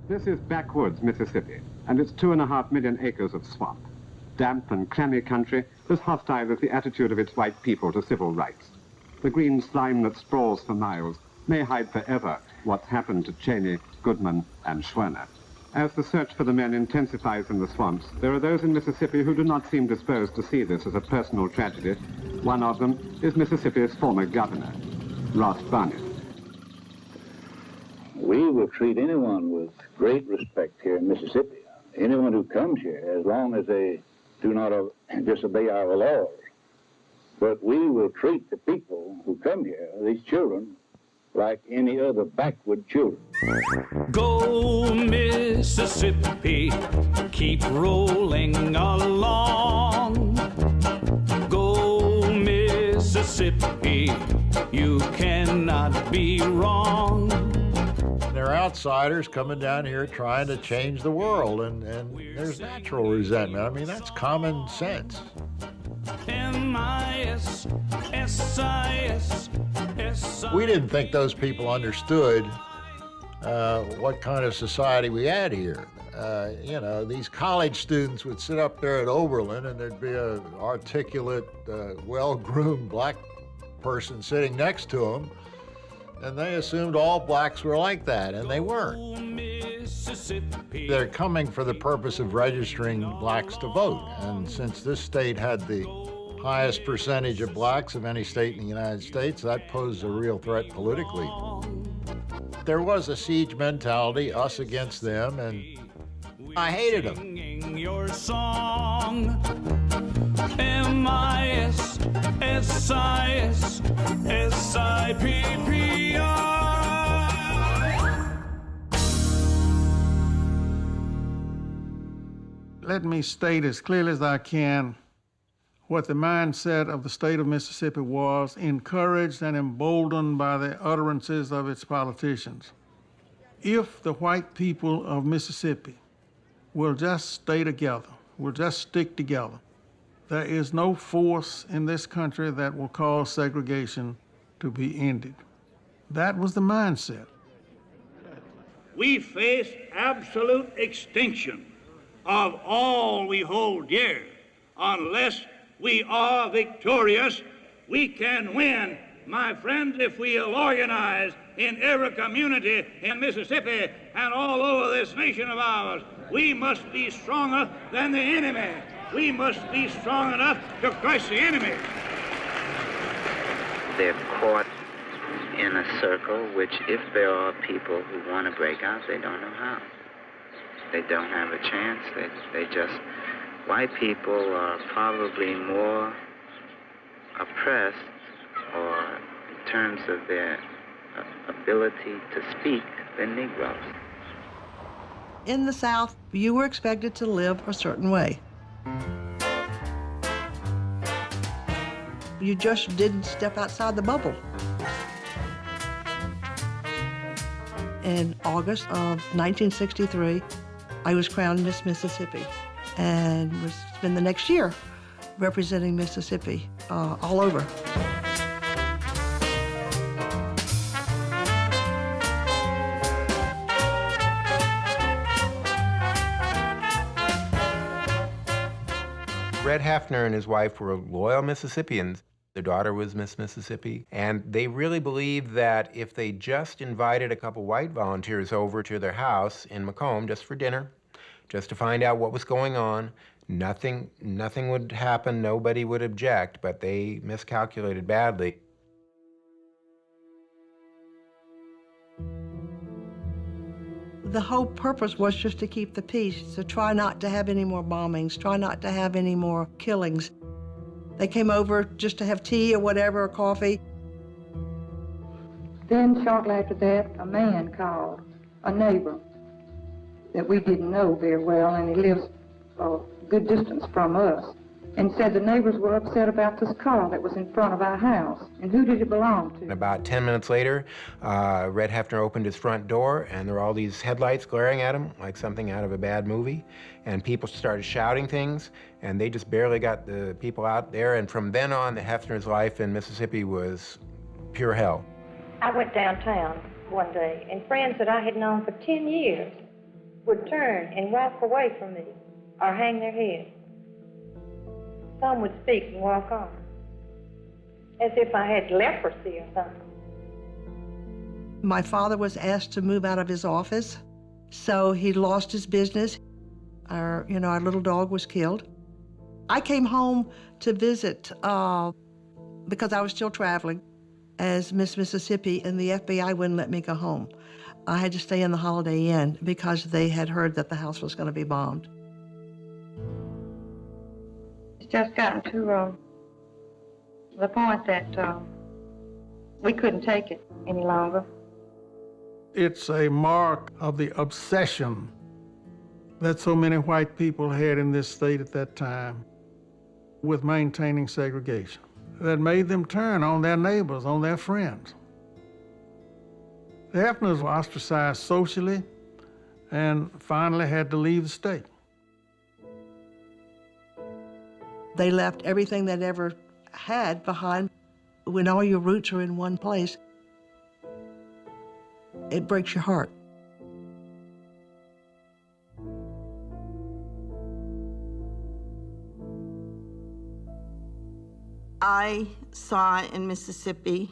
This is backwoods Mississippi, and its 2.5 million acres of swamp. Damp and clammy country, as hostile as the attitude of its white people to civil rights. The green slime that sprawls for miles may hide forever what's happened to Cheney, Goodman, and Schwerner. As the search for the men intensifies in the swamps, there are those in Mississippi who do not seem disposed to see this as a personal tragedy. One of them is Mississippi's former governor, Ross Barnett. We will treat anyone with great respect here in Mississippi. Anyone who comes here, as long as they do not disobey our laws. But we will treat the people who come here, these children, like any other backward children. Go, Mississippi, keep rolling along. Go, Mississippi, you cannot be wrong. They're outsiders coming down here trying to change the world, and there's natural resentment. I mean, that's common sense. We didn't think those people understood what kind of society we had here. You know, these college students would sit up there at Oberlin, and there'd be an articulate, well-groomed black person sitting next to them, and they assumed all blacks were like that, and they weren't. They're coming for the purpose of registering blacks to vote, and since this state had the highest percentage of blacks of any state in the United States, that posed a real threat politically. There was a siege mentality, us against them, and I hated them. Your song, M-I-S-S-I-S-S-I-P-P-I. Let me state as clearly as I can what the mindset of the state of Mississippi was, encouraged and emboldened by the utterances of its politicians. If the white people of Mississippi will just stay together, will just stick together, there is no force in this country that will cause segregation to be ended. That was the mindset. We face absolute extinction of all we hold dear. Unless we are victorious, we can win. My friends, if we'll organize in every community in Mississippi and all over this nation of ours, we must be stronger than the enemy. We must be strong enough to crush the enemy. They're caught in a circle which, if there are people who want to break out, they don't know how. They don't have a chance. They just, white people are probably more oppressed, or in terms of their ability to speak, than Negroes. In the South, you were expected to live a certain way. You just didn't step outside the bubble. In August of 1963, I was crowned Miss Mississippi and was spent the next year representing Mississippi all over. Red Hafner and his wife were loyal Mississippians. Their daughter was Miss Mississippi, and they really believed that if they just invited a couple white volunteers over to their house in Macomb just for dinner, just to find out what was going on, nothing would happen, nobody would object, but they miscalculated badly. The whole purpose was just to keep the peace, to try not to have any more bombings, try not to have any more killings. They came over just to have tea or whatever, or coffee. Then shortly after that, a man called, a neighbor that we didn't know very well, and he lives a good distance from us, and said the neighbors were upset about this car that was in front of our house. And who did it belong to? About 10 minutes later, Red Hafner opened his front door, and there were all these headlights glaring at him like something out of a bad movie. And people started shouting things, and they just barely got the people out there. And from then on, the Hafner's life in Mississippi was pure hell. I went downtown one day, and friends that I had known for 10 years would turn and walk away from me or hang their head. Some would speak and walk on, as if I had leprosy or something. My father was asked to move out of his office, so he lost his business. Our little dog was killed. I came home to visit because I was still traveling as Miss Mississippi, and the FBI wouldn't let me go home. I had to stay in the Holiday Inn because they had heard that the house was going to be bombed. It's just gotten to the point that we couldn't take it any longer. It's a mark of the obsession that so many white people had in this state at that time with maintaining segregation that made them turn on their neighbors, on their friends. The Hefners were ostracized socially and finally had to leave the state. They left everything they'd ever had behind. When all your roots are in one place, it breaks your heart. I saw in Mississippi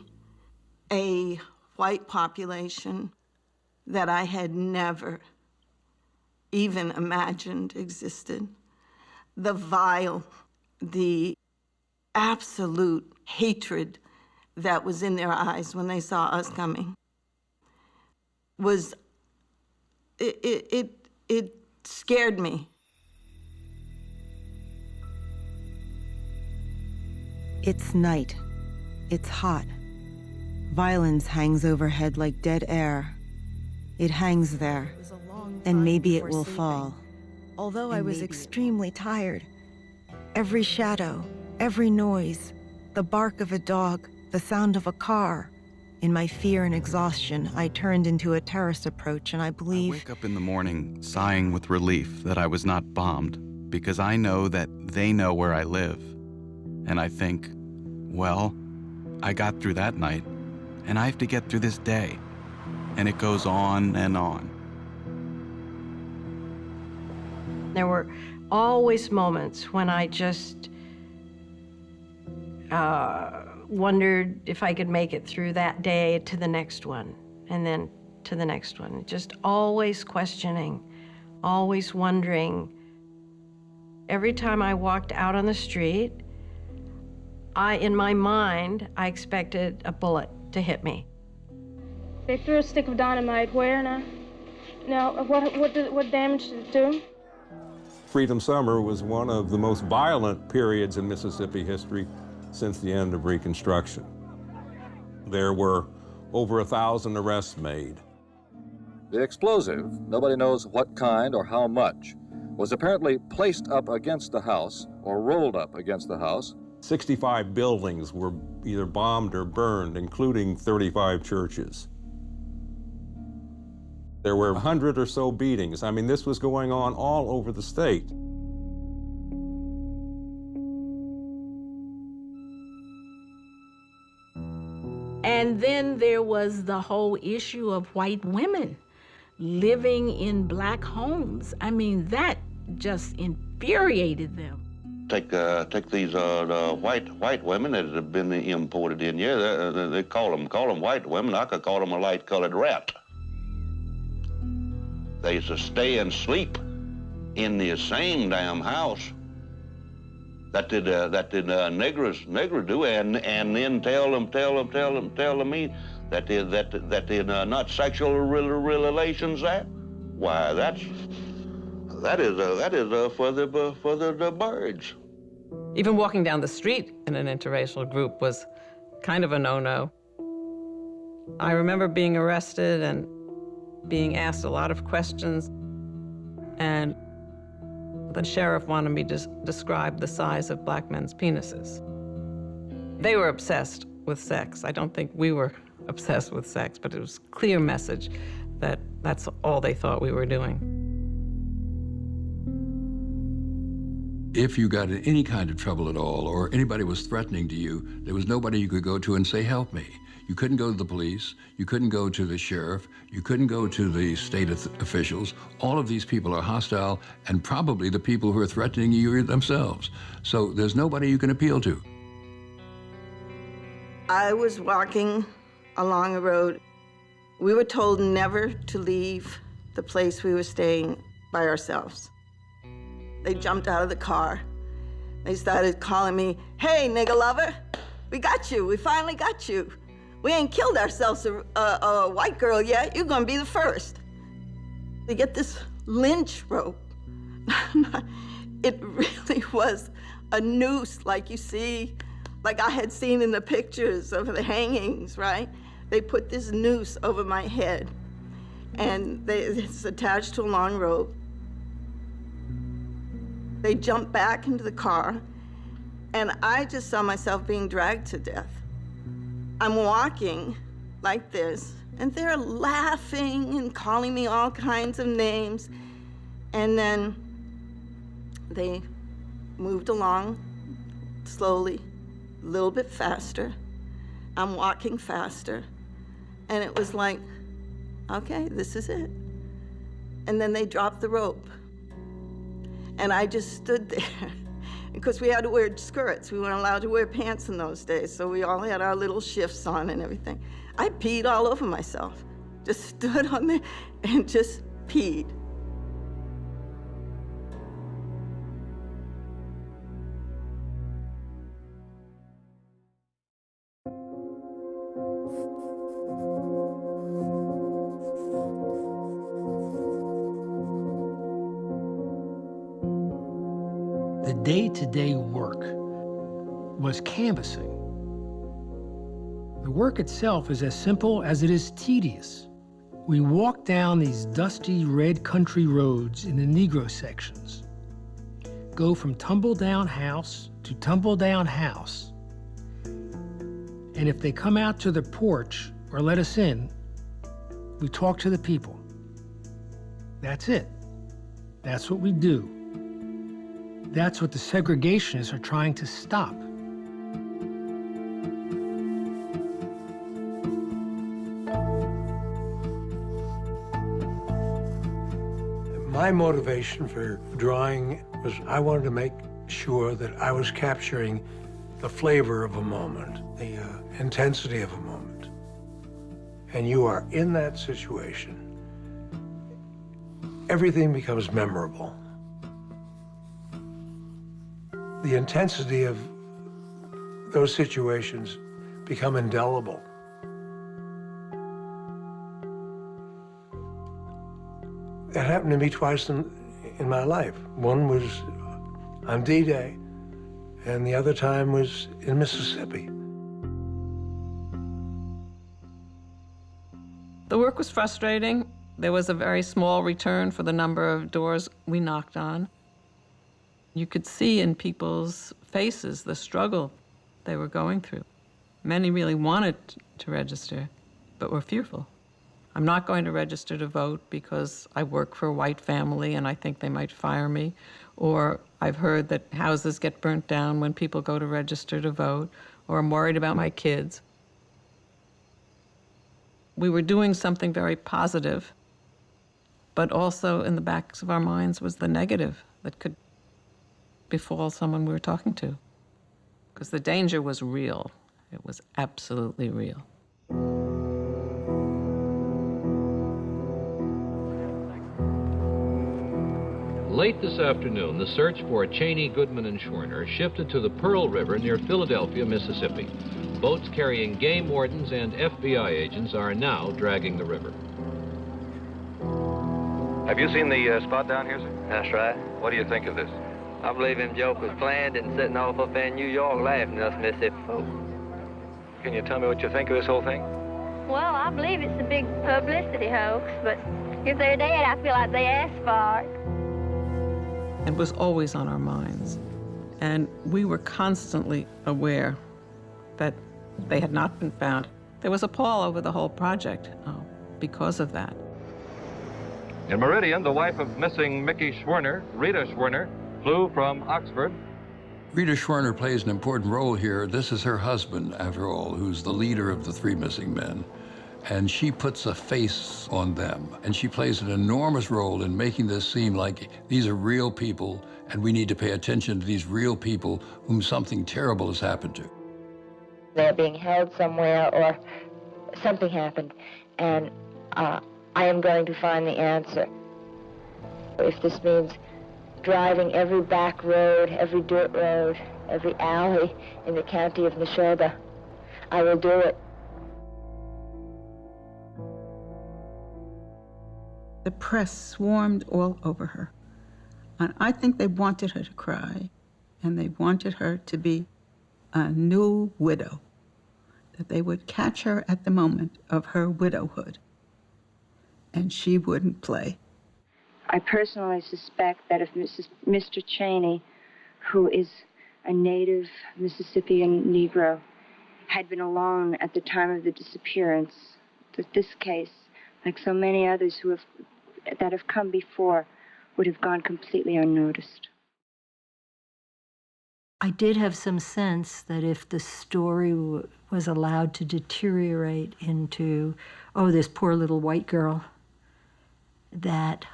a white population that I had never even imagined existed. The vile, the absolute hatred that was in their eyes when they saw us coming was, it scared me. It's night. It's hot. Violence hangs overhead like dead air. It hangs there, and maybe it will fall. Although I was extremely tired, every shadow, every noise, the bark of a dog, the sound of a car, in my fear and exhaustion, I turned into a terrace approach, and I believe... I wake up in the morning sighing with relief that I was not bombed, because I know that they know where I live. And I think, well, I got through that night, and I have to get through this day. And it goes on and on. There were always moments when I just wondered if I could make it through that day to the next one, and then to the next one. Just always questioning, always wondering. Every time I walked out on the street, in my mind, I expected a bullet to hit me. They threw a stick of dynamite where now? Now, what damage did it do? Freedom Summer was one of the most violent periods in Mississippi history since the end of Reconstruction. There were over 1,000 arrests made. The explosive, nobody knows what kind or how much, was apparently placed up against the house or rolled up against the house. 65 buildings were either bombed or burned, including 35 churches. There were 100 or so beatings. I mean, this was going on all over the state. And then there was the whole issue of white women living in black homes. I mean, that just infuriated them. Take these white women that have been imported in here. They call them white women. I could call them a light-colored rat. They used to stay and sleep in the same damn house that did niggers do, and then tell them me that they're not sexual relations. Why, that is for the birds. Even walking down the street in an interracial group was kind of a no-no. I remember being arrested and being asked a lot of questions, and the sheriff wanted me to describe the size of black men's penises. They were obsessed with sex. I don't think we were obsessed with sex, but it was a clear message that that's all they thought we were doing. If you got in any kind of trouble at all, or anybody was threatening to you, there was nobody you could go to and say, help me. You couldn't go to the police. You couldn't go to the sheriff. You couldn't go to the state officials. All of these people are hostile, and probably the people who are threatening you themselves. So there's nobody you can appeal to. I was walking along a road. We were told never to leave the place we were staying by ourselves. They jumped out of the car. They started calling me, "Hey, nigger lover, we got you. We finally got you. We ain't killed ourselves a white girl yet. You're gonna be the first." They get this lynch rope. It really was a noose like you see, like I had seen in the pictures of the hangings, right? They put this noose over my head, and it's attached to a long rope. They jumped back into the car, and I just saw myself being dragged to death. I'm walking like this, and they're laughing and calling me all kinds of names. And then they moved along slowly, a little bit faster. I'm walking faster. And it was like, okay, this is it. And then they dropped the rope. And I just stood there. Because we had to wear skirts. We weren't allowed to wear pants in those days, so we all had our little shifts on and everything. I peed all over myself. Just stood on there and just peed. The day-to-day work was canvassing. The work itself is as simple as it is tedious. We walk down these dusty red country roads in the Negro sections, go from tumble-down house to tumble-down house, and if they come out to the porch or let us in, we talk to the people. That's it. That's what we do. That's what the segregationists are trying to stop. My motivation for drawing was I wanted to make sure that I was capturing the flavor of a moment, the intensity of a moment. And you are in that situation. Everything becomes memorable. The intensity of those situations become indelible. That happened to me twice in my life. One was on D-Day, and the other time was in Mississippi. The work was frustrating. There was a very small return for the number of doors we knocked on. You could see in people's faces the struggle they were going through. Many really wanted to register, but were fearful. I'm not going to register to vote because I work for a white family and I think they might fire me. Or I've heard that houses get burnt down when people go to register to vote, or I'm worried about my kids. We were doing something very positive, but also in the backs of our minds was the negative that could befall someone we were talking to. Because the danger was real. It was absolutely real. Late this afternoon, the search for Cheney, Goodman, and Schwerner shifted to the Pearl River near Philadelphia, Mississippi. Boats carrying game wardens and FBI agents are now dragging the river. Have you seen the spot down here, sir? That's right. What do you think of this? I believe him joke was planned and sitting off up in New York laughing at us Mississippi folks. Can you tell me what you think of this whole thing? Well, I believe it's a big publicity hoax, but if they're dead, I feel like they asked for it. It was always on our minds. And we were constantly aware that they had not been found. There was a pall over the whole project because of that. In Meridian, the wife of missing Mickey Schwerner, Rita Schwerner, flew from Oxford. Rita Schwerner plays an important role here. This is her husband, after all, who's the leader of the three missing men. And she puts a face on them. And she plays an enormous role in making this seem like these are real people, and we need to pay attention to these real people whom something terrible has happened to. They're being held somewhere, or something happened, and I am going to find the answer. If this means driving every back road, every dirt road, every alley in the county of Neshoba, I will do it. The press swarmed all over her. And I think they wanted her to cry, and they wanted her to be a new widow, that they would catch her at the moment of her widowhood, and she wouldn't play. I personally suspect that if Mr. Cheney, who is a native Mississippian Negro, had been alone at the time of the disappearance, that this case, like so many others that have come before, would have gone completely unnoticed. I did have some sense that if the story was allowed to deteriorate into, oh, this poor little white girl, that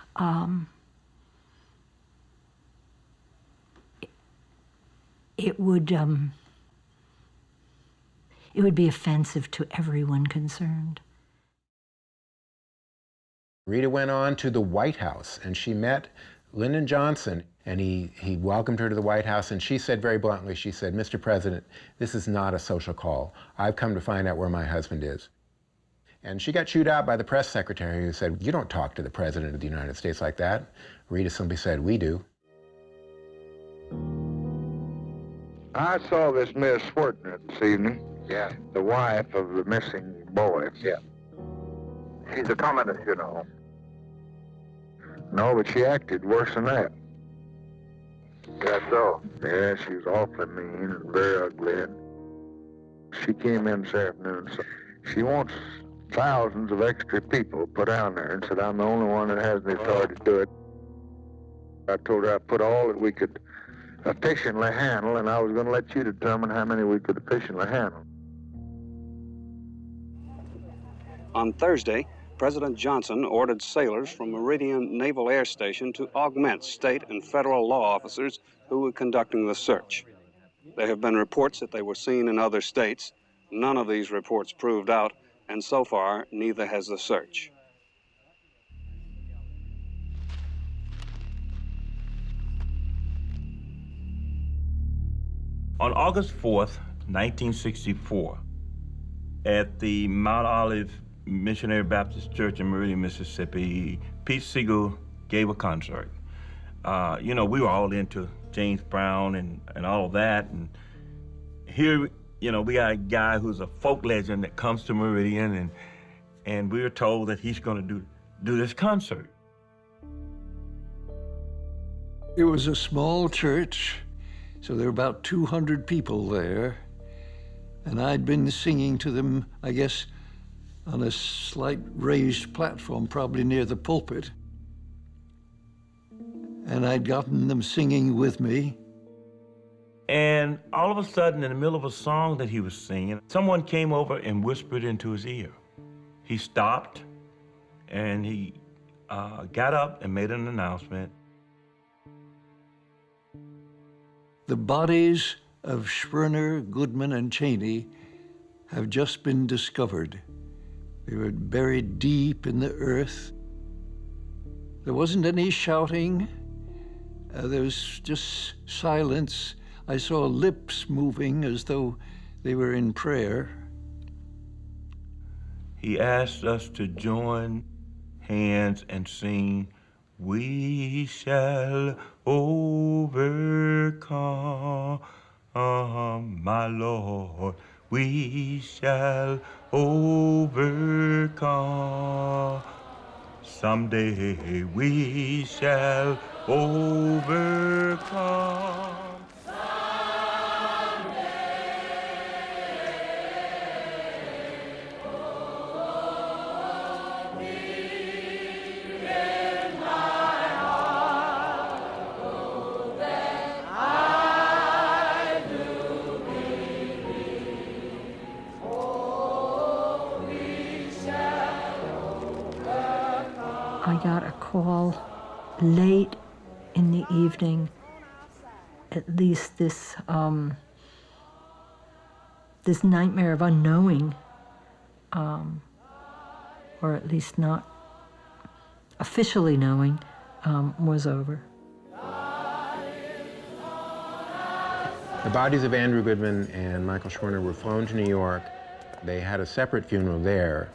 it would be offensive to everyone concerned. Rita went on to the White House, and she met Lyndon Johnson, and he welcomed her to the White House, and she said very bluntly, she said, "Mr. President, this is not a social call. I've come to find out where my husband is." And she got chewed out by the press secretary, who said, "You don't talk to the President of the United States like that." Rita simply said, "We do." I saw this Miss Swertner this evening. Yeah. The wife of the missing boy. Yeah. She's a communist, you know. No, but she acted worse than that. Yeah, so? Yeah, she was awfully mean and very ugly. And she came in this afternoon, so she wants thousands of extra people put down there, and said I'm the only one that has the authority to do it. I told her I'd put all that we could efficiently handle, and I was going to let you determine how many we could efficiently handle. On Thursday, President Johnson ordered sailors from Meridian Naval Air Station to augment state and federal law officers who were conducting the search. There have been reports that they were seen in other states. None of these reports proved out, and so far, neither has the search. On August 4th, 1964, at the Mount Olive Missionary Baptist Church in Meridian, Mississippi, Pete Seeger gave a concert. You know, we were all into James Brown and all of that, and here, you know, we got a guy who's a folk legend that comes to Meridian, and we were told that he's going to do this concert. It was a small church, so there were about 200 people there, and I'd been singing to them, I guess, on a slight raised platform, probably near the pulpit. And I'd gotten them singing with me. And all of a sudden, in the middle of a song that he was singing, someone came over and whispered into his ear. He stopped, and he got up and made an announcement. The bodies of Schwerner, Goodman, and Cheney have just been discovered. They were buried deep in the earth. There wasn't any shouting. There was just silence. I saw lips moving as though they were in prayer. He asked us to join hands and sing, "We shall overcome, my Lord. We shall overcome. Someday we shall overcome." I got a call late in the evening, at least this nightmare of unknowing, or at least not officially knowing, was over. The bodies of Andrew Goodman and Michael Schwerner were flown to New York. They had a separate funeral there.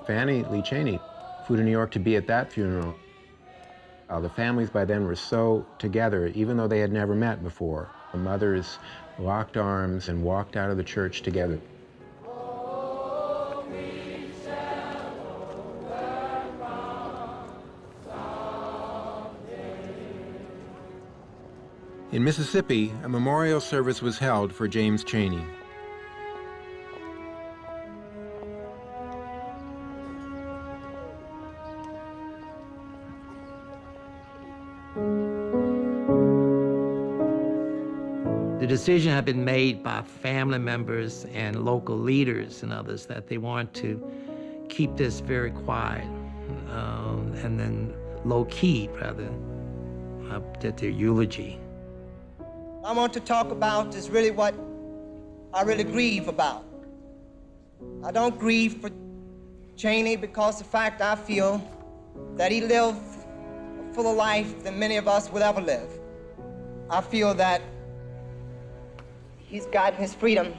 Fannie Lee Cheney flew to New York to be at that funeral. The families by then were so together, even though they had never met before. The mothers locked arms and walked out of the church together. In Mississippi, a memorial service was held for James Cheney. The decision had been made by family members and local leaders and others that they wanted to keep this very quiet and then low-key, rather, at their eulogy. I want to talk about is really what I really grieve about. I don't grieve for Cheney because the fact I feel that he lived a fuller life than many of us will ever live. I feel that he's gotten his freedom.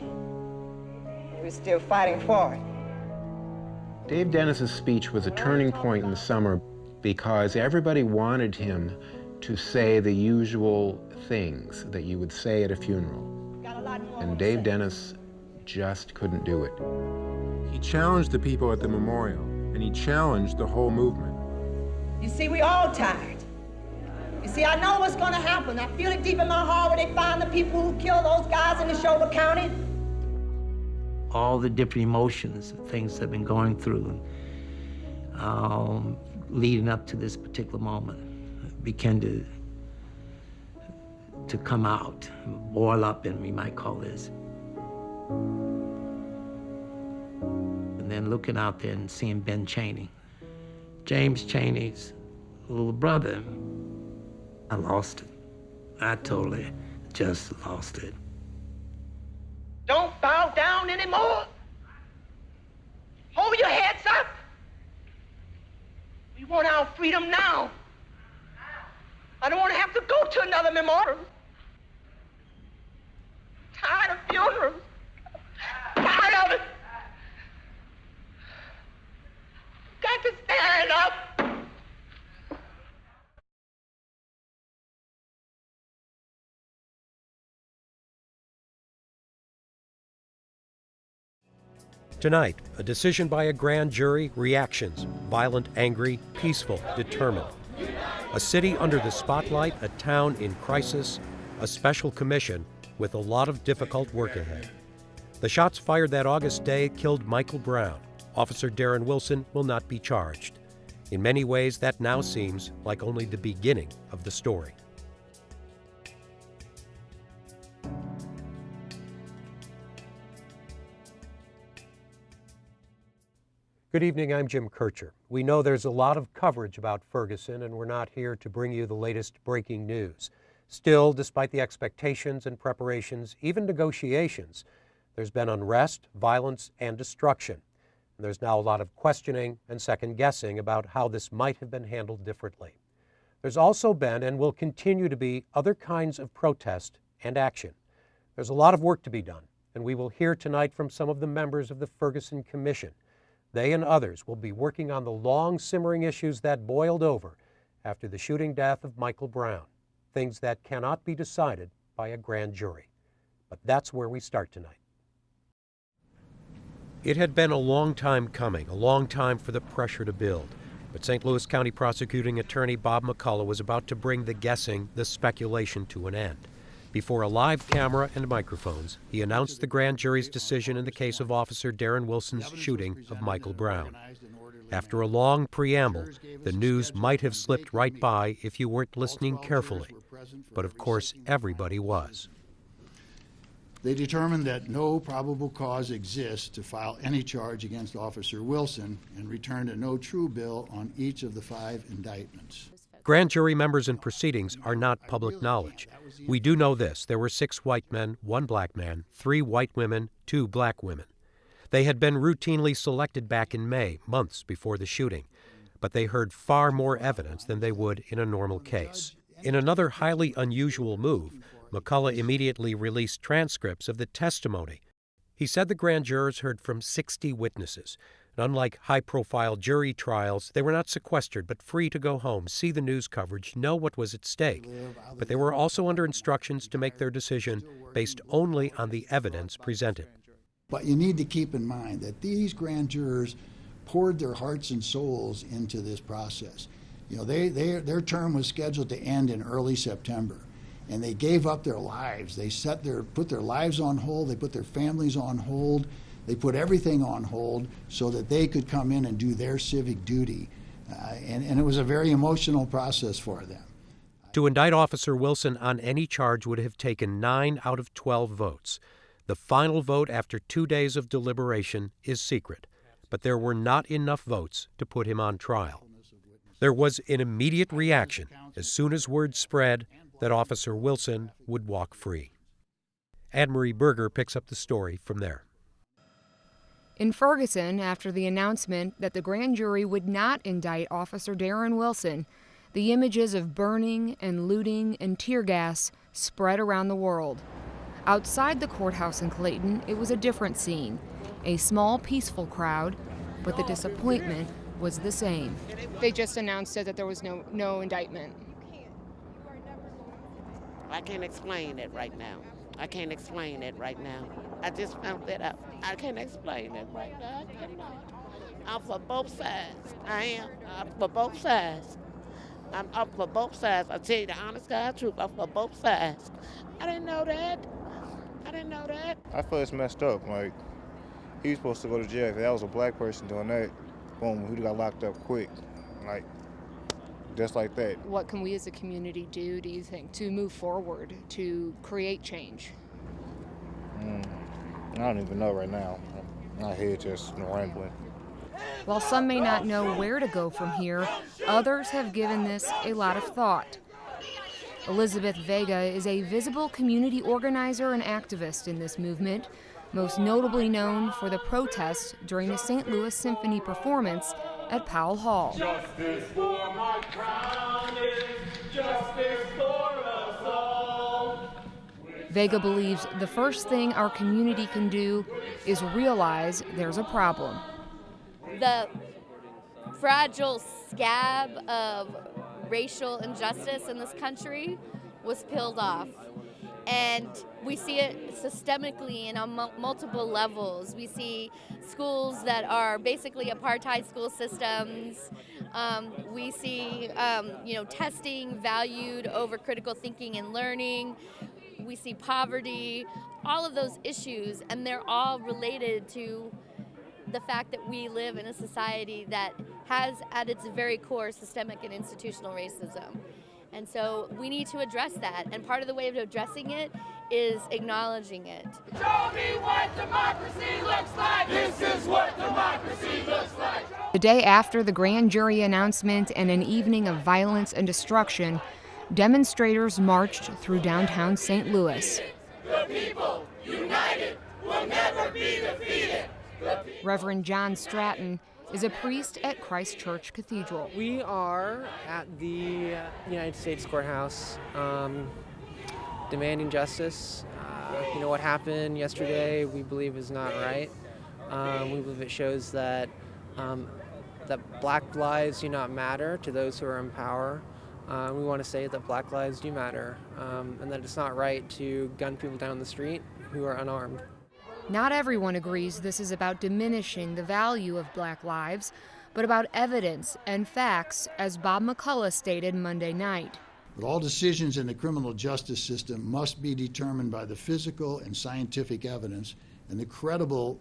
We're still fighting for it. Dave Dennis's speech was a turning point in the summer because everybody wanted him to say the usual things that you would say at a funeral. And Dave Dennis just couldn't do it. He challenged the people at the memorial, and he challenged the whole movement. You see, we all tired. You see, I know what's gonna happen. I feel it deep in my heart when they find the people who killed those guys in Schomburg County. All the different emotions and things that have been going through leading up to this particular moment began to come out, boil up in, we might call this. And then looking out there and seeing Ben Cheney, James Cheney's little brother, I lost it. I totally just lost it. Don't bow down anymore. Hold your heads up. We want our freedom now. I don't want to have to go to another memorial. Tired of funerals. Tired of it. Got to stand up. Tonight, a decision by a grand jury, reactions: violent, angry, peaceful, determined. A city under the spotlight, a town in crisis, a special commission with a lot of difficult work ahead. The shots fired that August day killed Michael Brown. Officer Darren Wilson will not be charged. In many ways, that now seems like only the beginning of the story. Good evening, I'm Jim Kircher. We know there's a lot of coverage about Ferguson, and we're not here to bring you the latest breaking news. Still, despite the expectations and preparations, even negotiations, there's been unrest, violence, and destruction. And there's now a lot of questioning and second-guessing about how this might have been handled differently. There's also been, and will continue to be, other kinds of protest and action. There's a lot of work to be done, and we will hear tonight from some of the members of the Ferguson Commission. They and others will be working on the long simmering issues that boiled over after the shooting death of Michael Brown, things that cannot be decided by a grand jury. But that's where we start tonight. It had been a long time coming, a long time for the pressure to build. But St. Louis County Prosecuting Attorney Bob McCullough was about to bring the guessing, the speculation to an end. Before a live camera and microphones, he announced the grand jury's decision in the case of Officer Darren Wilson's shooting of Michael Brown. After a long preamble, the news might have slipped right by if you weren't listening carefully. But of course, everybody was. They determined that no probable cause exists to file any charge against Officer Wilson and returned a no true bill on each of the 5 indictments. Grand jury members and proceedings are not public knowledge. We do know this. There were 6 white men, 1 black man, 3 white women, 2 black women. They had been routinely selected back in May, months before the shooting, but they heard far more evidence than they would in a normal case. In another highly unusual move, McCullough immediately released transcripts of the testimony. He said the grand jurors heard from 60 witnesses. And unlike high-profile jury trials, they were not sequestered but free to go home, see the news coverage, know what was at stake. But they were also under instructions to make their decision based only on the evidence presented. But you need to keep in mind that these grand jurors poured their hearts and souls into this process. You know, their term was scheduled to end in early September, and they gave up their lives. They put their lives on hold. They put their families on hold. They put everything on hold so that they could come in and do their civic duty. And it was a very emotional process for them. To indict Officer Wilson on any charge would have taken 9 out of 12 votes. The final vote after 2 days of deliberation is secret, but there were not enough votes to put him on trial. There was an immediate reaction as soon as word spread that Officer Wilson would walk free. Anne-Marie Berger picks up the story from there. In Ferguson, after the announcement that the grand jury would not indict Officer Darren Wilson, the images of burning and looting and tear gas spread around the world. Outside the courthouse in Clayton, it was a different scene, a small, peaceful crowd, but the disappointment was the same. They just announced that there was no indictment. I can't explain it right now. I can't explain it right now. I just found that out. I can't explain it right now. I cannot. I'm for both sides. I am. I'm for both sides. I'm up for both sides. I tell you the honest God truth. I'm for both sides. I didn't know that. I didn't know that. I feel it's messed up. Like, he was supposed to go to jail. If that was a black person doing that, boom, he got locked up quick. Like, just like that. What can we as a community do you think, to move forward, to create change? I don't even know right now. My head just rambling. While some may not know where to go from here, others have given this a lot of thought. Elizabeth Vega is a visible community organizer and activist in this movement, most notably known for the protest during the St. Louis Symphony performance at Powell Hall. Justice for my crown is justice for us all. Vega believes the first thing our community can do is realize there's a problem. The fragile scab of racial injustice in this country was peeled off. And we see it systemically and on multiple levels. We see schools that are basically apartheid school systems. We see testing valued over critical thinking and learning. We see poverty, all of those issues, and they're all related to the fact that we live in a society that has at its very core systemic and institutional racism. And so we need to address that. And part of the way of addressing it is acknowledging it. Show me what democracy looks like. This is what democracy looks like. The day after the grand jury announcement and an evening of violence and destruction, demonstrators marched through downtown St. Louis. The people united will never be defeated. Reverend John Stratton is a priest at Christ Church Cathedral. We are at the United States Courthouse demanding justice. What happened yesterday we believe is not right. We believe it shows that black lives do not matter to those who are in power. We want to say that black lives do matter and that it's not right to gun people down the street who are unarmed. Not everyone agrees this is about diminishing the value of black lives, but about evidence and facts, as Bob McCullough stated Monday night. But all decisions in the criminal justice system must be determined by the physical and scientific evidence and the credible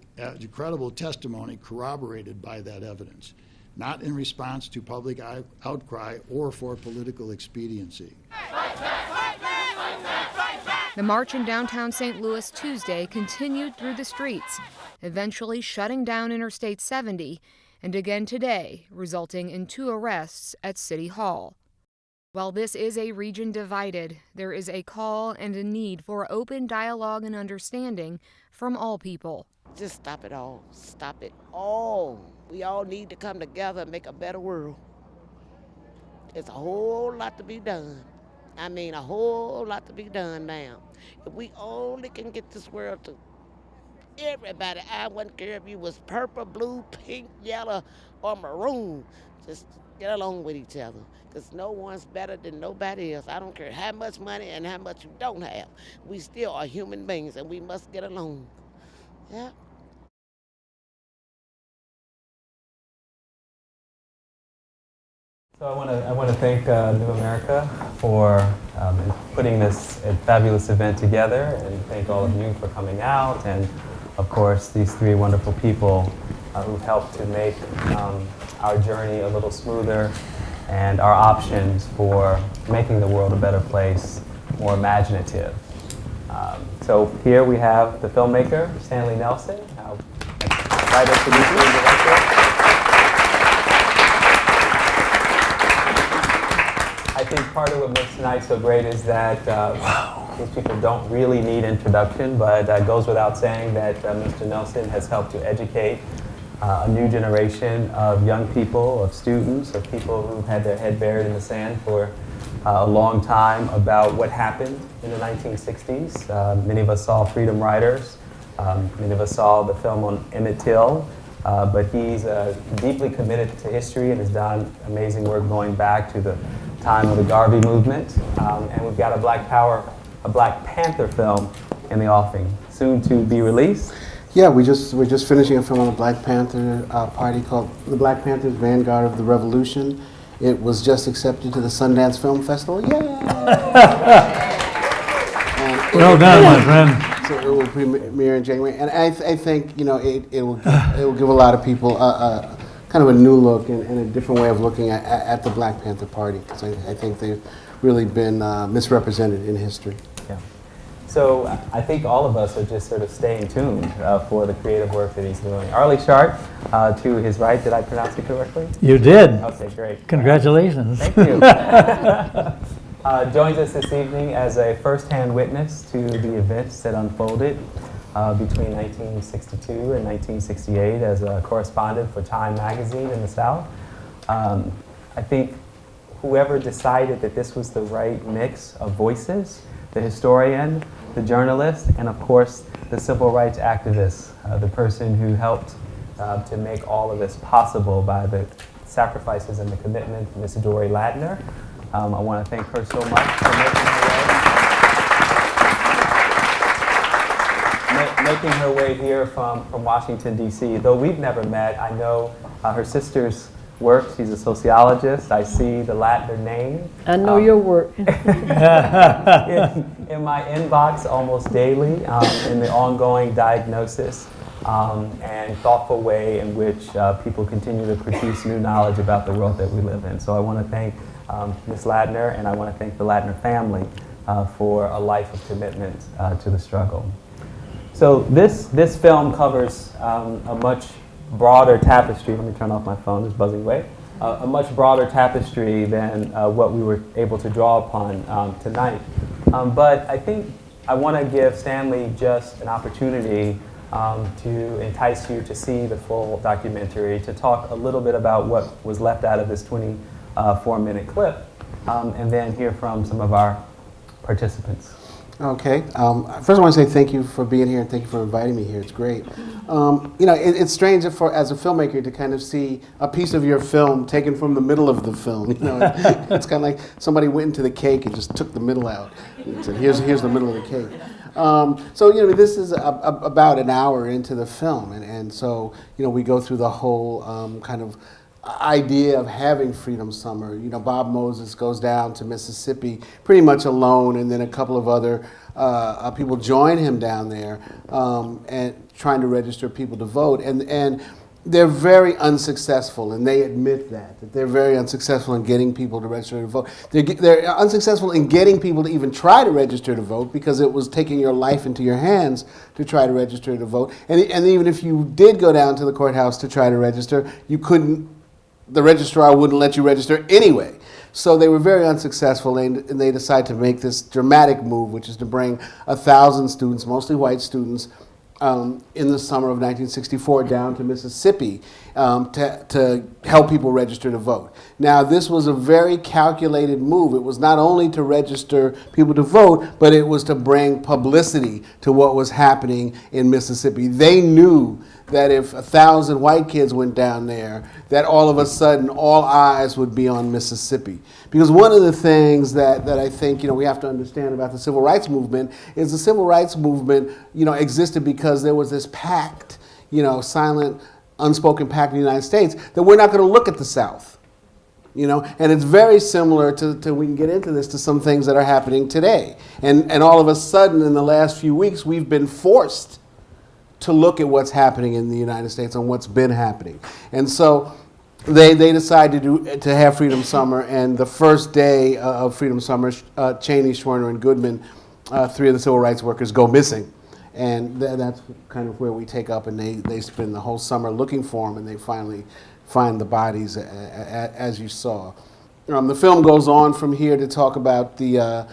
testimony corroborated by that evidence, not in response to public outcry or for political expediency. The march in downtown St. Louis Tuesday continued through the streets, eventually shutting down Interstate 70, and again today, resulting in 2 arrests at City Hall. While this is a region divided, there is a call and a need for open dialogue and understanding from all people. Just stop it all. Stop it all. We all need to come together and make a better world. There's a whole lot to be done. I mean, a whole lot to be done now. If we only can get this world to everybody, I wouldn't care if you was purple, blue, pink, yellow, or maroon. Just get along with each other, because no one's better than nobody else. I don't care how much money and how much you don't have. We still are human beings, and we must get along. Yeah. So I want to thank New America for putting this fabulous event together, and thank all of you for coming out, and of course these 3 wonderful people who've helped to make our journey a little smoother and our options for making the world a better place more imaginative. So here we have the filmmaker, Stanley Nelson. I'll invite us to meet you, director. I think part of what makes tonight so great is that these people don't really need introduction, but it goes without saying that Mr. Nelson has helped to educate a new generation of young people, of students, of people who've had their head buried in the sand for a long time about what happened in the 1960s. Many of us saw Freedom Riders. Many of us saw the film on Emmett Till. But he's deeply committed to history and has done amazing work going back to the time of the Garvey movement. And we've got a Black Panther film in the offing, soon to be released. Yeah, we're just finishing a film on the Black Panther party called The Black Panthers Vanguard of the Revolution. It was just accepted to the Sundance Film Festival. Yay! Well done, my friend. So it will premiere in January, and I think it will give a lot of people kind of a new look and a different way of looking at the Black Panther Party, because I think they've really been misrepresented in history. Yeah. So I think all of us are just sort of staying tuned for the creative work that he's doing. Arlie Sharp, to his right, did I pronounce it correctly? You did. Okay, great. Congratulations. Thank you. Joins us this evening as a first-hand witness to the events that unfolded between 1962 and 1968 as a correspondent for Time magazine in the South. I think whoever decided that this was the right mix of voices, the historian, the journalist, and of course the civil rights activist, the person who helped to make all of this possible by the sacrifices and the commitment, Ms. Dory Ladner. I want to thank her so much for making her way here from Washington, D.C. Though we've never met, I know her sister's work. She's a sociologist. I see the Ladner name. I know your work. in my inbox almost daily, in the ongoing diagnosis and thoughtful way in which people continue to produce new knowledge about the world that we live in. So I want to thank Ms. Ladner, and I want to thank the Ladner family for a life of commitment to the struggle. So this film covers a much broader tapestry. Let me turn off my phone, it's buzzing away. A much broader tapestry than what we were able to draw upon tonight. But I think I want to give Stanley just an opportunity to entice you to see the full documentary, to talk a little bit about what was left out of this 24-minute clip, and then hear from some of our participants. Okay. First, I want to say thank you for being here and thank you for inviting me here. It's great. It's strange as a filmmaker to kind of see a piece of your film taken from the middle of the film. It's kind of like somebody went into the cake and just took the middle out and said, "Here's the middle of the cake." This is about an hour into the film, and so we go through the whole kind of idea of having Freedom Summer. Bob Moses goes down to Mississippi pretty much alone, and then a couple of other people join him down there and trying to register people to vote. And they're very unsuccessful, and they admit that they're very unsuccessful in getting people to register to vote. They're unsuccessful in getting people to even try to register to vote because it was taking your life into your hands to try to register to vote. And even if you did go down to the courthouse to try to register, you couldn't, the registrar wouldn't let you register anyway. So they were very unsuccessful, and they decided to make this dramatic move, which is to bring 1,000 students, mostly white students, in the summer of 1964 down to Mississippi to help people register to vote. Now, this was a very calculated move. It was not only to register people to vote, but it was to bring publicity to what was happening in Mississippi. They knew that if 1,000 white kids went down there, that all of a sudden all eyes would be on Mississippi. Because one of the things that I think we have to understand about the civil rights movement is the civil rights movement existed because there was this pact, silent, unspoken pact in the United States that we're not going to look at the South. And it's very similar to we can get into this, to some things that are happening today. And all of a sudden in the last few weeks we've been forced to look at what's happening in the United States and what's been happening. And so they decided to have Freedom Summer, and the first day of Freedom Summer, Cheney, Schwerner, and Goodman, 3 of the civil rights workers, go missing. And that's kind of where we take up, and they spend the whole summer looking for them, and they finally find the bodies, as you saw. The film goes on from here to talk about the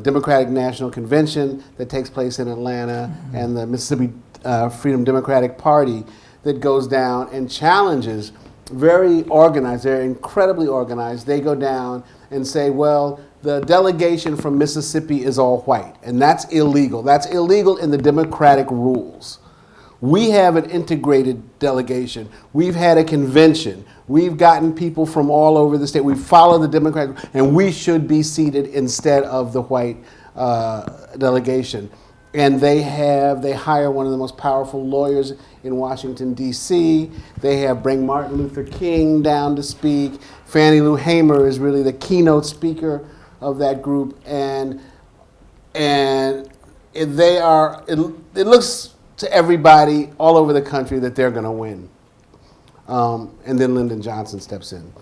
Democratic National Convention that takes place in Atlanta, and the Mississippi Freedom Democratic Party that goes down and challenges, very organized, they're incredibly organized. They go down and say, well, the delegation from Mississippi is all white, and that's illegal. That's illegal in the democratic rules. We have an integrated delegation. We've had a convention. We've gotten people from all over the state. We follow the Democratic, and we should be seated instead of the white delegation. And they hire one of the most powerful lawyers in Washington, D.C. They bring Martin Luther King down to speak. Fannie Lou Hamer is really the keynote speaker of that group. And it looks to everybody all over the country that they're going to win. And then Lyndon Johnson steps in.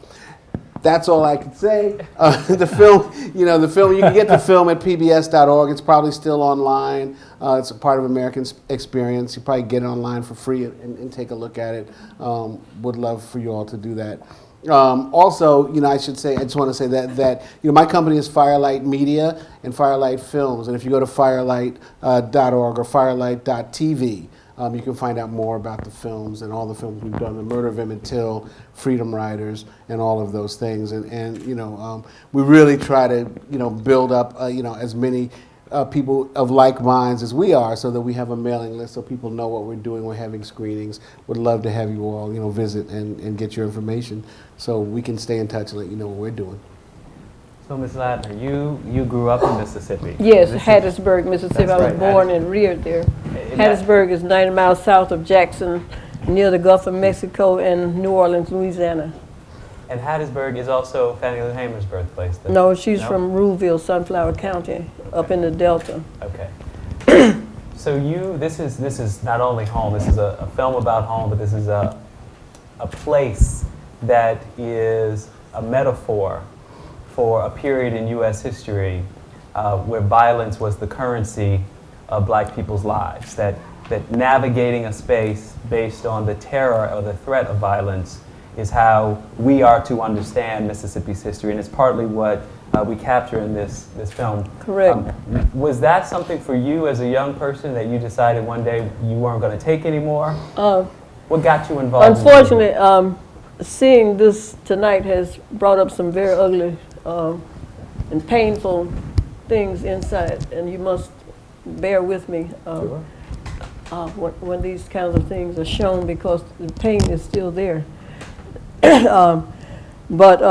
That's all I can say. The film, you can get the film at pbs.org. It's probably still online. It's a part of American Experience. You probably get it online for free and take a look at it. Would love for you all to do that. Also, I just want to say that my company is Firelight Media and Firelight Films. And if you go to firelight.org or firelight.tv, you can find out more about the films and all the films we've done, The Murder of Emmett Till, Freedom Riders, and all of those things. And we really try to, build up, as many people of like minds as we are, so that we have a mailing list so people know what we're doing. We're having screenings. Would love to have you all, visit and get your information so we can stay in touch and let you know what we're doing. So, Ms. Ladner, you grew up in Mississippi. Yes, Hattiesburg, Mississippi. I was born and reared there. Hattiesburg is 90 miles south of Jackson, near the Gulf of Mexico, and New Orleans, Louisiana. And Hattiesburg is also Fannie Lou Hamer's birthplace? No, she's from Ruleville, Sunflower County, up in the Delta. Okay. So this is not only home. This is a film about home, but this is a place that is a metaphor for a period in U.S. history where violence was the currency of black people's lives, that navigating a space based on the terror or the threat of violence is how we are to understand Mississippi's history, and it's partly what we capture in this film. Correct. Was that something for you as a young person that you decided one day you weren't going to take anymore? What got you involved? Unfortunately, seeing this tonight has brought up some very ugly and painful things inside, and you must bear with me when these kinds of things are shown, because the pain is still there. But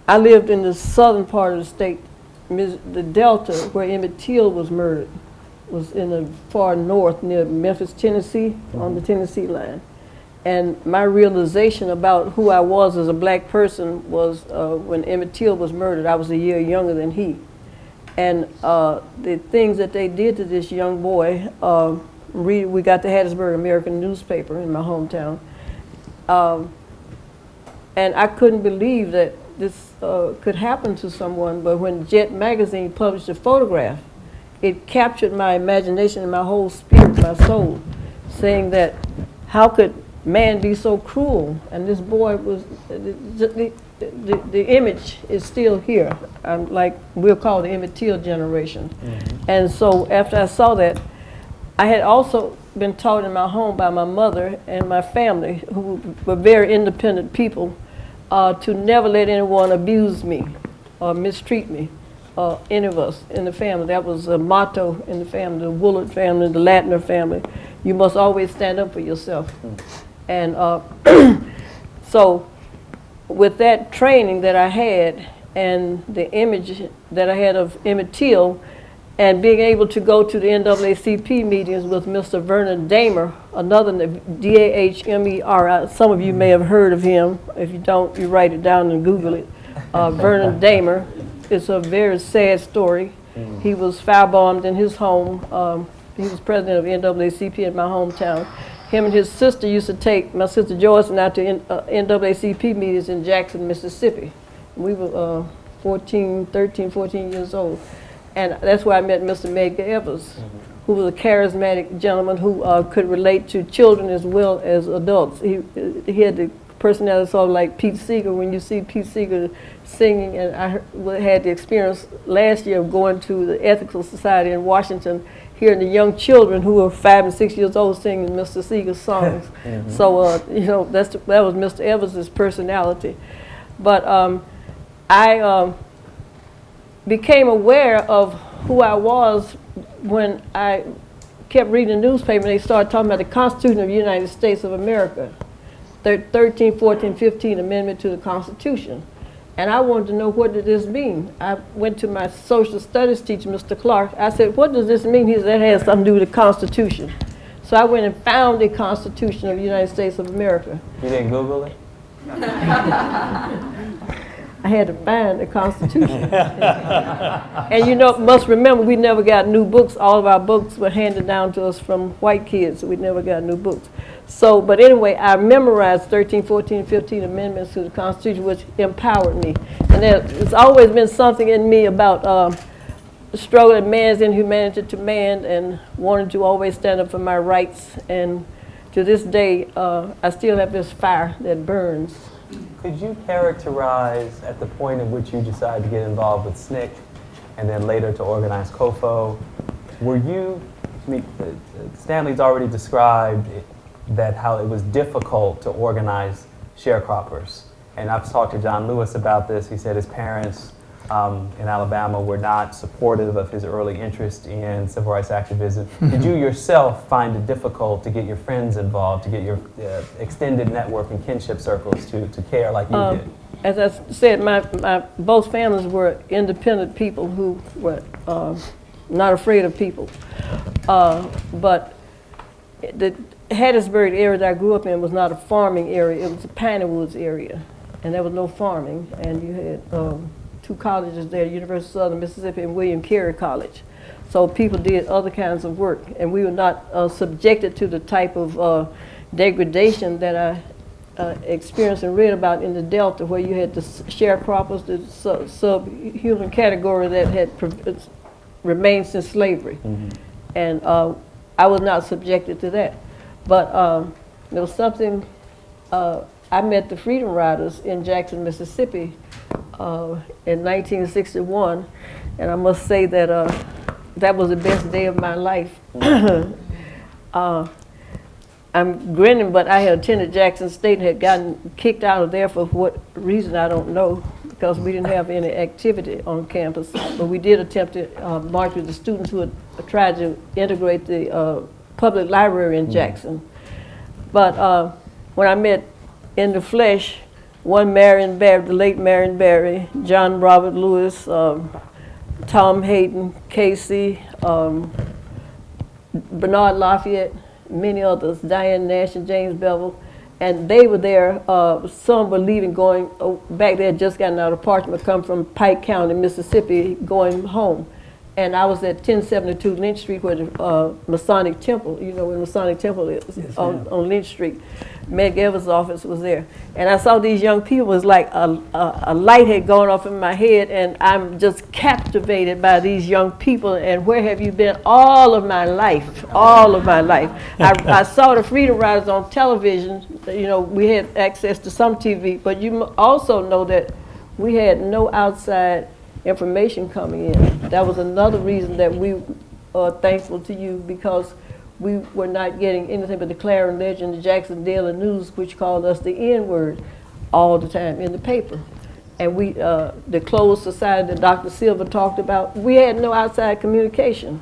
I lived in the southern part of the state, the Delta, where Emmett Till was murdered, was in the far north near Memphis, Tennessee, on the Tennessee line. And my realization about who I was as a black person was when Emmett Till was murdered. I was a year younger than he. And the things that they did to this young boy we got the Hattiesburg American newspaper in my hometown. And I couldn't believe that this could happen to someone, but when Jet magazine published a photograph, it captured my imagination and my whole spirit, my soul, saying that how could man be so cruel? And this boy was, the image is still here. Like we'll call the Emmett Till generation. And so after I saw that, I had also been taught in my home by my mother and my family, who were very independent people, to never let anyone abuse me or mistreat me, any of us in the family. That was a motto in the family, the Woolard family, the Latner family. You must always stand up for yourself. And so with that training that I had and the image that I had of Emmett Till, and being able to go to the NAACP meetings with Mr. Vernon Damer, another D-A-H-M-E-R, some of you may have heard of him. If you don't, you write it down and Google it. Vernon Damer. It's a very sad story. He was firebombed in his home. He was president of NAACP in my hometown. Him and his sister used to take my sister Joyce and I to NAACP meetings in Jackson, Mississippi. We were 13, 14 years old. And that's where I met Mr. Medgar Evers, who was a charismatic gentleman who could relate to children as well as adults. He had the personality sort of like Pete Seeger. When you see Pete Seeger singing, and I had the experience last year of going to the Ethical Society in Washington, hearing the young children who were 5 and 6 years old singing Mr. Seeger's songs. So, you know, that was Mr. Evers' personality. But I became aware of who I was when I kept reading the newspaper and they started talking about the Constitution of the United States of America, 13, 14, 15 Amendment to the Constitution. And I wanted to know, what did this mean? I went to my social studies teacher, Mr. Clark. I said, what does this mean? He said, that has something to do with the Constitution. So I went and found the Constitution of the United States of America. You didn't Google it? I had to find the Constitution. And you know, must remember, we never got new books. All of our books were handed down to us from white kids, so we never got new books. So, but anyway, I memorized 13, 14, 15 amendments to the Constitution, which empowered me. And there's always been something in me about the struggle of man's inhumanity to man, and wanting to always stand up for my rights. And to this day, I still have this fire that burns. Could you characterize, at the point in which you decided to get involved with SNCC and then later to organize COFO, were you, I mean, Stanley's already described that how it was difficult to organize sharecroppers. And I've talked to John Lewis about this. He said his parents in Alabama were not supportive of his early interest in civil rights activism. Did you yourself find it difficult to get your friends involved, to get your extended network and kinship circles to care like you did? As I said, my both families were independent people who were not afraid of people. But the Hattiesburg area that I grew up in was not a farming area. It was a piney woods area, and there was no farming. And you had two colleges there, University of Southern Mississippi and William Carey College. So people did other kinds of work, and we were not subjected to the type of degradation that I experienced and read about in the Delta, where you had the sharecroppers, the subhuman category that had remained since slavery. And I was not subjected to that. But there was something, I met the Freedom Riders in Jackson, Mississippi in 1961, and I must say that that was the best day of my life. I'm grinning, but I had attended Jackson State and had gotten kicked out of there for what reason I don't know, because we didn't have any activity on campus. But we did attempt to march with the students who had tried to integrate the public library in Jackson. But when I met in the flesh, one Marion Barry, the late Marion Barry, John Robert Lewis, Tom Hayden, Casey, Bernard Lafayette, many others, Diane Nash and James Bevel, and they were there. Some were leaving, going back there, just gotten out of Parchment, come from Pike County, Mississippi, going home. And I was at 1072 Lynch Street where the Masonic Temple, you know where the Masonic Temple is, Yes, on Lynch Street. Meg Evans' office was there. And I saw these young people. It was like a light had gone off in my head, and I'm just captivated by these young people. And where have you been all of my life? All of my life. I saw the Freedom Riders on television. You know, we had access to some TV, but you also know that we had no outside information coming in. That was another reason that we are thankful to you, because we were not getting anything but the Clarion Ledger and the Jackson Daily News, which called us the N-word all the time in the paper. And we, the closed society that Dr. Silver talked about, we had no outside communication.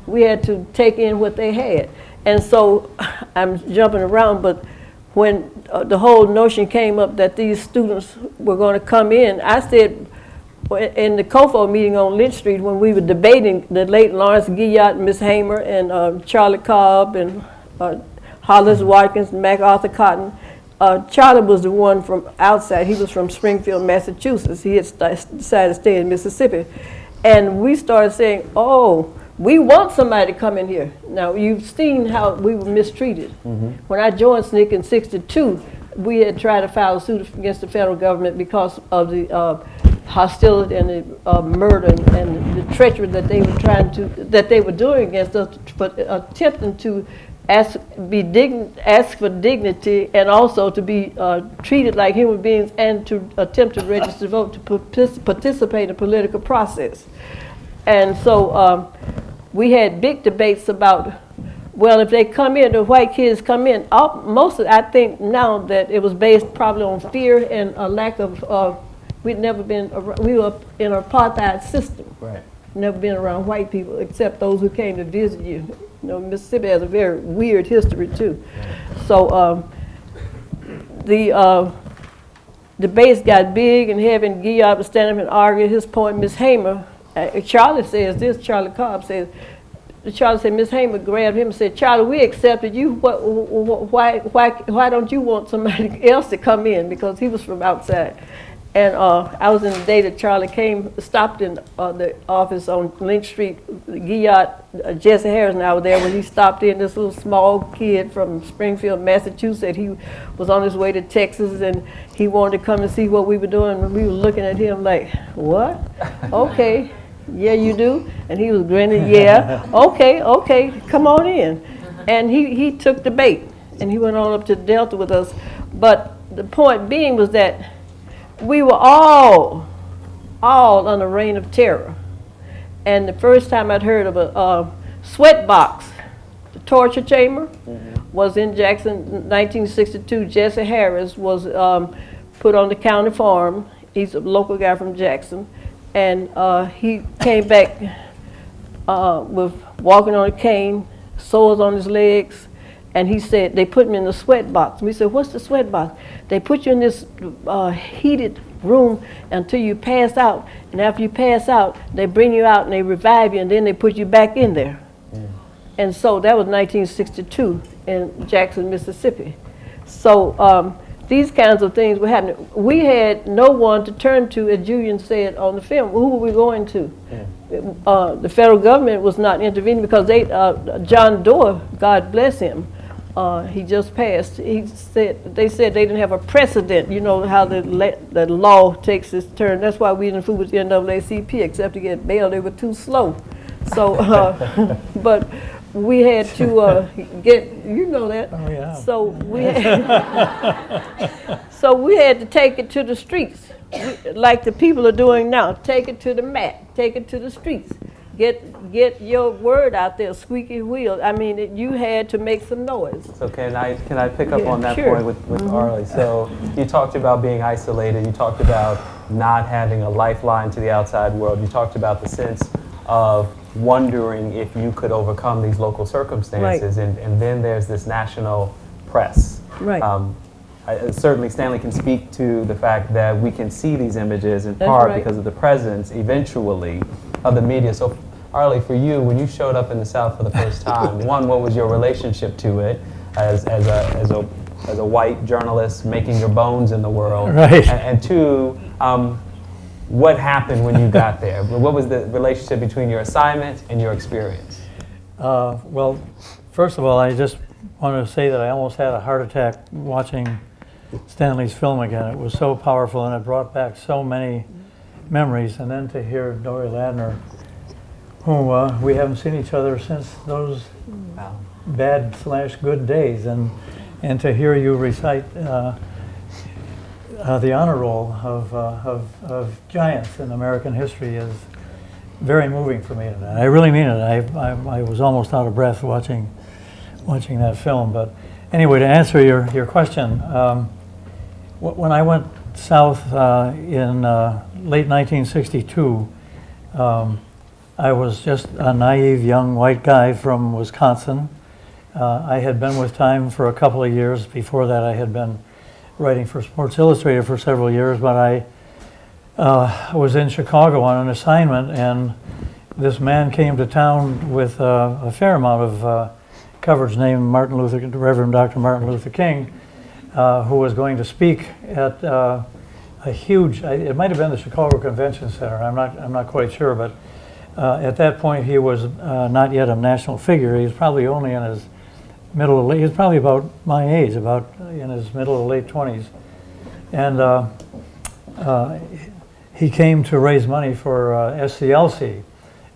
We had to take in what they had. And so I'm jumping around, but when the whole notion came up that these students were going to come in, I said, in the COFO meeting on Lynch Street, when we were debating the late Lawrence Guyot, Miss Hamer, and Charlie Cobb, and Hollis Watkins, and MacArthur Cotton, Charlie was the one from outside. He was from Springfield, Massachusetts. He had decided to stay in Mississippi. And we started saying, oh, we want somebody to come in here. Now, you've seen how we were mistreated. When I joined SNCC in '62, we had tried to file a suit against the federal government because of the hostility and the murder and the treachery that they were doing against us, but attempting to ask for dignity, and also to be treated like human beings, and to attempt to register to vote, to participate in the political process. And so we had big debates about, well, if they come in, the white kids come in. Most of, I think now that it was based probably on fear and a lack of, we'd never been, we were in an apartheid system. Right. Never been around white people except those who came to visit you. You know, Mississippi has a very weird history too. So the debates got big and heavy, and Guyot was standing up and arguing his point. Miss Hamer, Charlie says this, Charlie Cobb says, Charlie said, Miss Hamer grabbed him and said, Charlie, we accepted you. Why don't you want somebody else to come in? Because he was from outside. And I was in the day that Charlie stopped in the office on Lynch Street. Guyot, Jesse Harris and I were there when he stopped in. This little small kid from Springfield, Massachusetts. He was on his way to Texas, and he wanted to come and see what we were doing. And we were looking at him like, what? Okay, yeah, you do? And he was grinning, yeah, okay, come on in. And he took the bait, and he went on up to the Delta with us. But the point being was that we were all under reign of terror. And the first time I'd heard of a sweat box, the torture chamber, was in Jackson, 1962. Jesse Harris was put on the county farm. He's a local guy from Jackson. And he came back with walking on a cane, sores on his legs. And he said, they put him in the sweat box. We said, what's the sweat box? They put you in this heated room until you pass out. And after you pass out, they bring you out and they revive you, and then they put you back in there. And so that was 1962 in Jackson, Mississippi. So these kinds of things were happening. We had no one to turn to, as Julian said on the film. Who were we going to? The federal government was not intervening because John Doe, God bless him, he just passed. They said they didn't have a precedent. You know how the law takes its turn. That's why we didn't fool with the NAACP except to get bail. They were too slow. So, but we had to get, you know that. Oh, yeah. So we had to take it to the streets, like the people are doing now. Take it to the mat, take it to the streets. Get your word out there, squeaky wheel. I mean, you had to make some noise. So can I pick up on that point with Arlie? So you talked about being isolated. You talked about not having a lifeline to the outside world. You talked about the sense of wondering if you could overcome these local circumstances. Right. And then there's this national press. Right. Certainly Stanley can speak to the fact that we can see these images in part because of the presence, eventually, of the media. So Arlie, for you, when you showed up in the South for the first time, one, what was your relationship to it as a white journalist making your bones in the world? Right. And two, what happened when you got there? What was the relationship between your assignment and your experience? Well, first of all, I just wanted to say that I almost had a heart attack watching Stanley's film again. It was so powerful, and it brought back so many memories. And then to hear Dory Ladner, who we haven't seen each other since those bad/good days, and to hear you recite the honor roll of giants in American history is very moving for me tonight. I really mean it. I was almost out of breath watching that film. But anyway, to answer your question, when I went south in late 1962, I was just a naive young white guy from Wisconsin. I had been with Time for a couple of years. Before that, I had been writing for Sports Illustrated for several years, but I was in Chicago on an assignment, and this man came to town with a fair amount of coverage named Reverend Dr. Martin Luther King, who was going to speak at a huge, it might have been the Chicago Convention Center, I'm not quite sure, but at that point he was not yet a national figure. He was probably only in his he was probably about my age, about in his middle to late 20s. And he came to raise money for SCLC.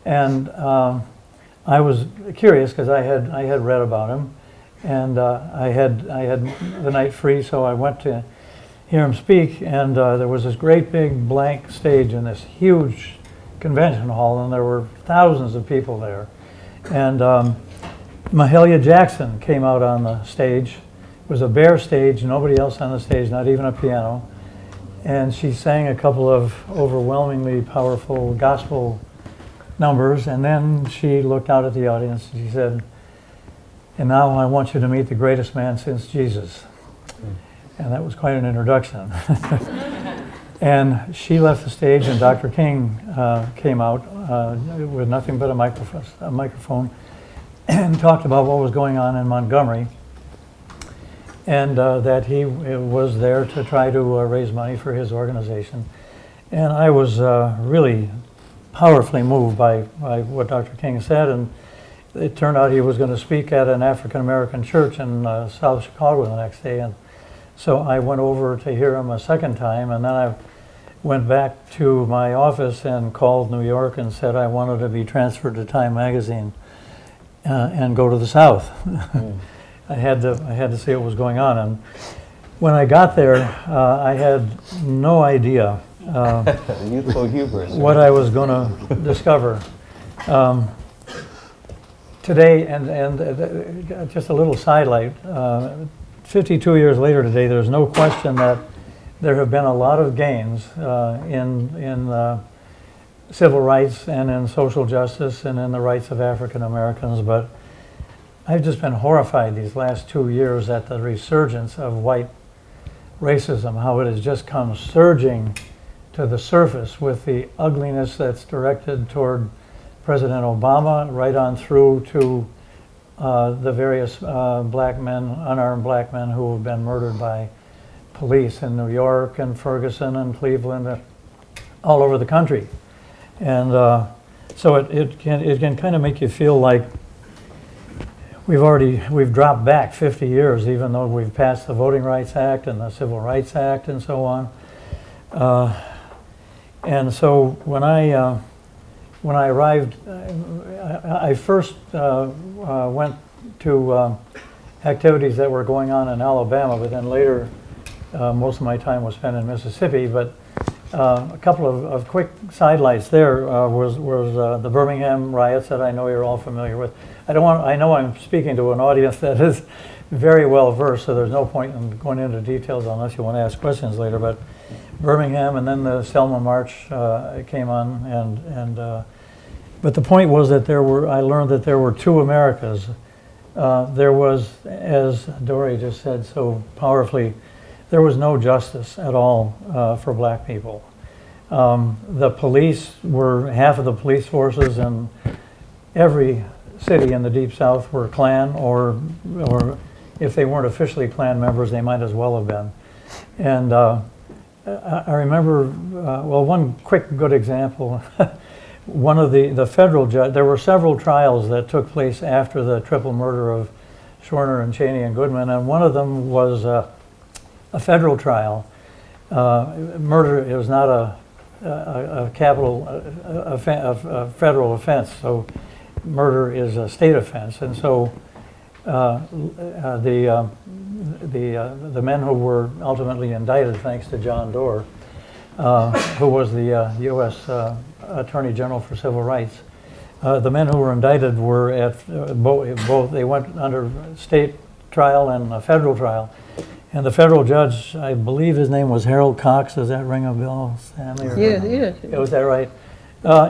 And I was curious because I had read about him, and I had the night free, so I went to hear him speak. And there was this great big blank stage in this huge convention hall, and there were thousands of people there. And Mahalia Jackson came out on the stage. It was a bare stage, nobody else on the stage, not even a piano. And she sang a couple of overwhelmingly powerful gospel numbers, and then she looked out at the audience and she said, "And now I want you to meet the greatest man since Jesus." And that was quite an introduction. And she left the stage, and Dr. King came out with nothing but a microphone and talked about what was going on in Montgomery, and that he was there to try to raise money for his organization. And I was really powerfully moved by what Dr. King said, and it turned out he was going to speak at an African-American church in South Chicago the next day, and so I went over to hear him a second time, and then I went back to my office and called New York and said I wanted to be transferred to Time magazine and go to the South. I had to see what was going on, and when I got there, I had no idea Youthful hubris, right? what I was going to discover. Today, and just a little sidelight, 52 years later today, there's no question that there have been a lot of gains in civil rights and in social justice and in the rights of African Americans, but I've just been horrified these last 2 years at the resurgence of white racism, how it has just come surging to the surface with the ugliness that's directed toward President Obama, right on through to the various black men, unarmed black men who have been murdered by police in New York and Ferguson and Cleveland, all over the country. And so it can kind of make you feel like we've dropped back 50 years, even though we've passed the Voting Rights Act and the Civil Rights Act and so on. And so when I arrived, I first went to activities that were going on in Alabama, but then later most of my time was spent in Mississippi. But a couple of quick sidelights there was the Birmingham riots that I know you're all familiar with. I know I'm speaking to an audience that is very well versed, so there's no point in going into details unless you want to ask questions later. But Birmingham, and then the Selma March came on, but the point was that I learned that there were two Americas. There was, as Dory just said so powerfully, there was no justice at all for black people. The police were, half of the police forces in every city in the Deep South were Klan, or if they weren't officially Klan members, they might as well have been. And I remember, well, one quick good example. One of the federal judge, there were several trials that took place after the triple murder of Schwerner and Cheney and Goodman, and one of them was a federal trial. Murder, it was not a capital, a federal offense, so murder is a state offense. And so the men who were ultimately indicted, thanks to John Doerr, who was the U.S. Attorney General for Civil Rights, the men who were indicted were at both. They went under state trial and a federal trial. And the federal judge, I believe his name was Harold Cox. Does that ring a bell, Stanley? Yeah. Was that right?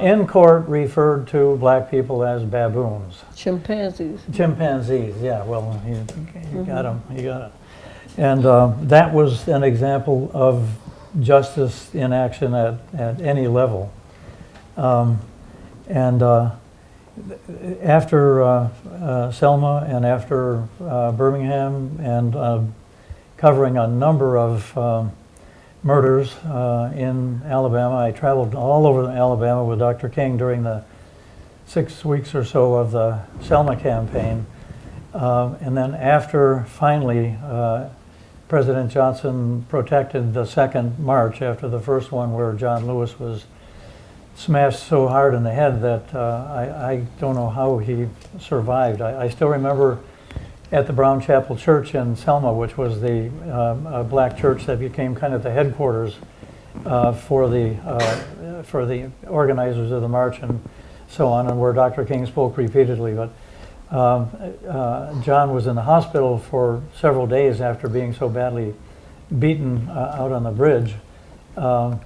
In court, referred to black people as baboons. Chimpanzees. Chimpanzees, yeah. Well, you got them. You got it. And that was an example of justice in action at any level. After Selma and after Birmingham and covering a number of murders in Alabama, I traveled all over Alabama with Dr. King during the 6 weeks or so of the Selma campaign. And then after finally President Johnson protected the second march after the first one where John Lewis was smashed so hard in the head that I don't know how he survived. I still remember at the Brown Chapel Church in Selma, which was the black church that became kind of the headquarters for the organizers of the march and so on, and where Dr. King spoke repeatedly. But John was in the hospital for several days after being so badly beaten out on the bridge. And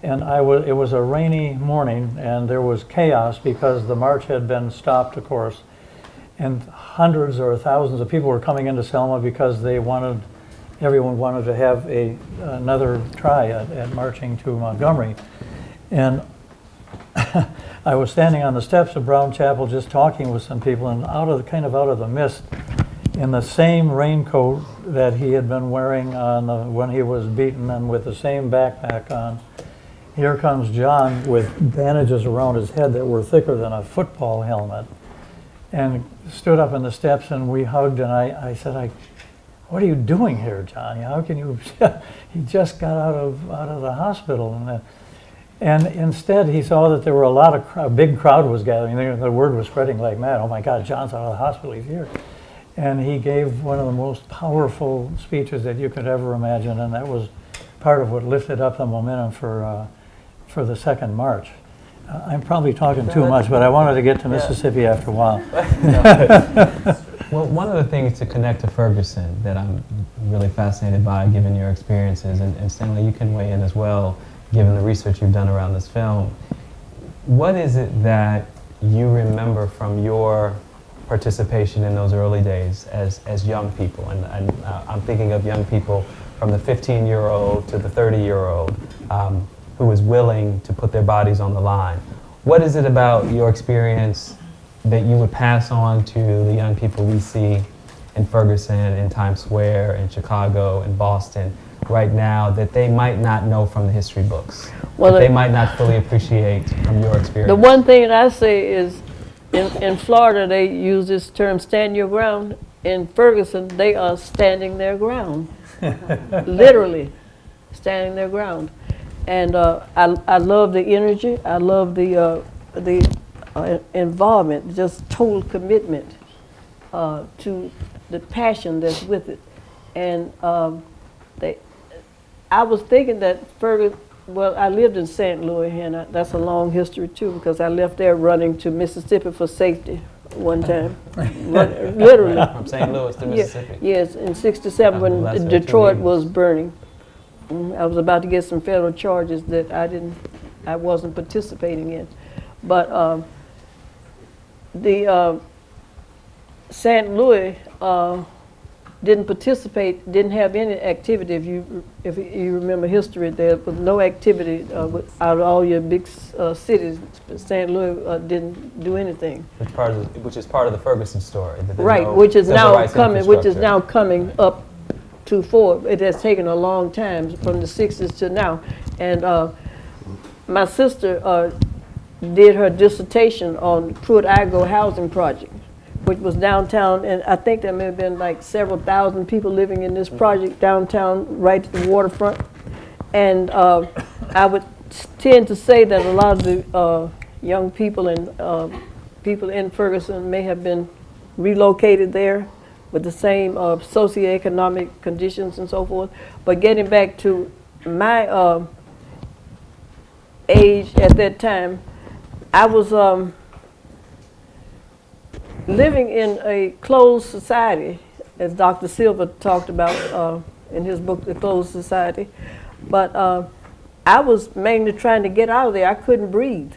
it was a rainy morning, and there was chaos because the march had been stopped, of course, and hundreds or thousands of people were coming into Selma because everyone wanted to have another try at marching to Montgomery. And I was standing on the steps of Brown Chapel just talking with some people, and out of the mist, in the same raincoat that he had been wearing when he was beaten and with the same backpack on, here comes John with bandages around his head that were thicker than a football helmet, and stood up on the steps, and we hugged, and I said, what are you doing here, Johnny? How can you, he just got out of the hospital. And instead he saw that there were a big crowd was gathering. The word was spreading like mad. Oh my God, John's out of the hospital, he's here. And he gave one of the most powerful speeches that you could ever imagine, and that was part of what lifted up the momentum for the second march. I'm probably talking too much, but I wanted to get to Mississippi after a while. Well, one of the things to connect to Ferguson that I'm really fascinated by, given your experiences, and Stanley, you can weigh in as well, given the research you've done around this film. What is it that you remember from your participation in those early days as young people? And I'm thinking of young people from the 15-year-old to the 30-year-old who was willing to put their bodies on the line. What is it about your experience that you would pass on to the young people we see in Ferguson, in Times Square, in Chicago, in Boston right now that they might not know from the history books, that they might not fully appreciate from your experience? The one thing that I say is in Florida they use this term stand your ground. In Ferguson they are standing their ground. Literally standing their ground. And I love the energy, I love the involvement, just total commitment to the passion that's with it. And I was thinking that Ferguson, well, I lived in St. Louis, and that's a long history too, because I left there running to Mississippi for safety one time. Literally. From St. Louis to Mississippi? Yes, in '67 when Detroit was burning. I was about to get some federal charges that I wasn't participating in. But the St. Louis didn't participate, didn't have any activity. If you remember history, there was no activity out of all your big cities. St. Louis didn't do anything. Which is part of the Ferguson story. Right, which is now coming up to forward. It has taken a long time from the 60s to now. And my sister did her dissertation on Pruitt Igoe housing project, which was downtown, and I think there may have been like several thousand people living in this project downtown, right at the waterfront. And I would tend to say that a lot of the young people and people in Ferguson may have been relocated there with the same socioeconomic conditions and so forth. But getting back to my age at that time, I was living in a closed society, as Dr. Silver talked about in his book, The Closed Society. But I was mainly trying to get out of there. I couldn't breathe.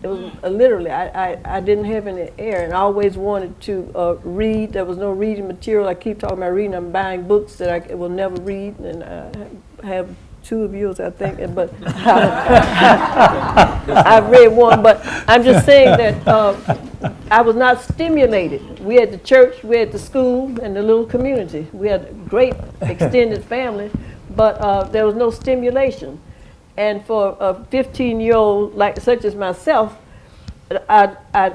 It was literally, I didn't have any air, and I always wanted to read. There was no reading material. I keep talking about reading. I'm buying books that I will never read, and I have 2 of yours, I think, but I've read one. But I'm just saying that I was not stimulated. We had the church, we had the school, and the little community. We had a great extended family, but there was no stimulation. And for a 15-year-old like such as myself, I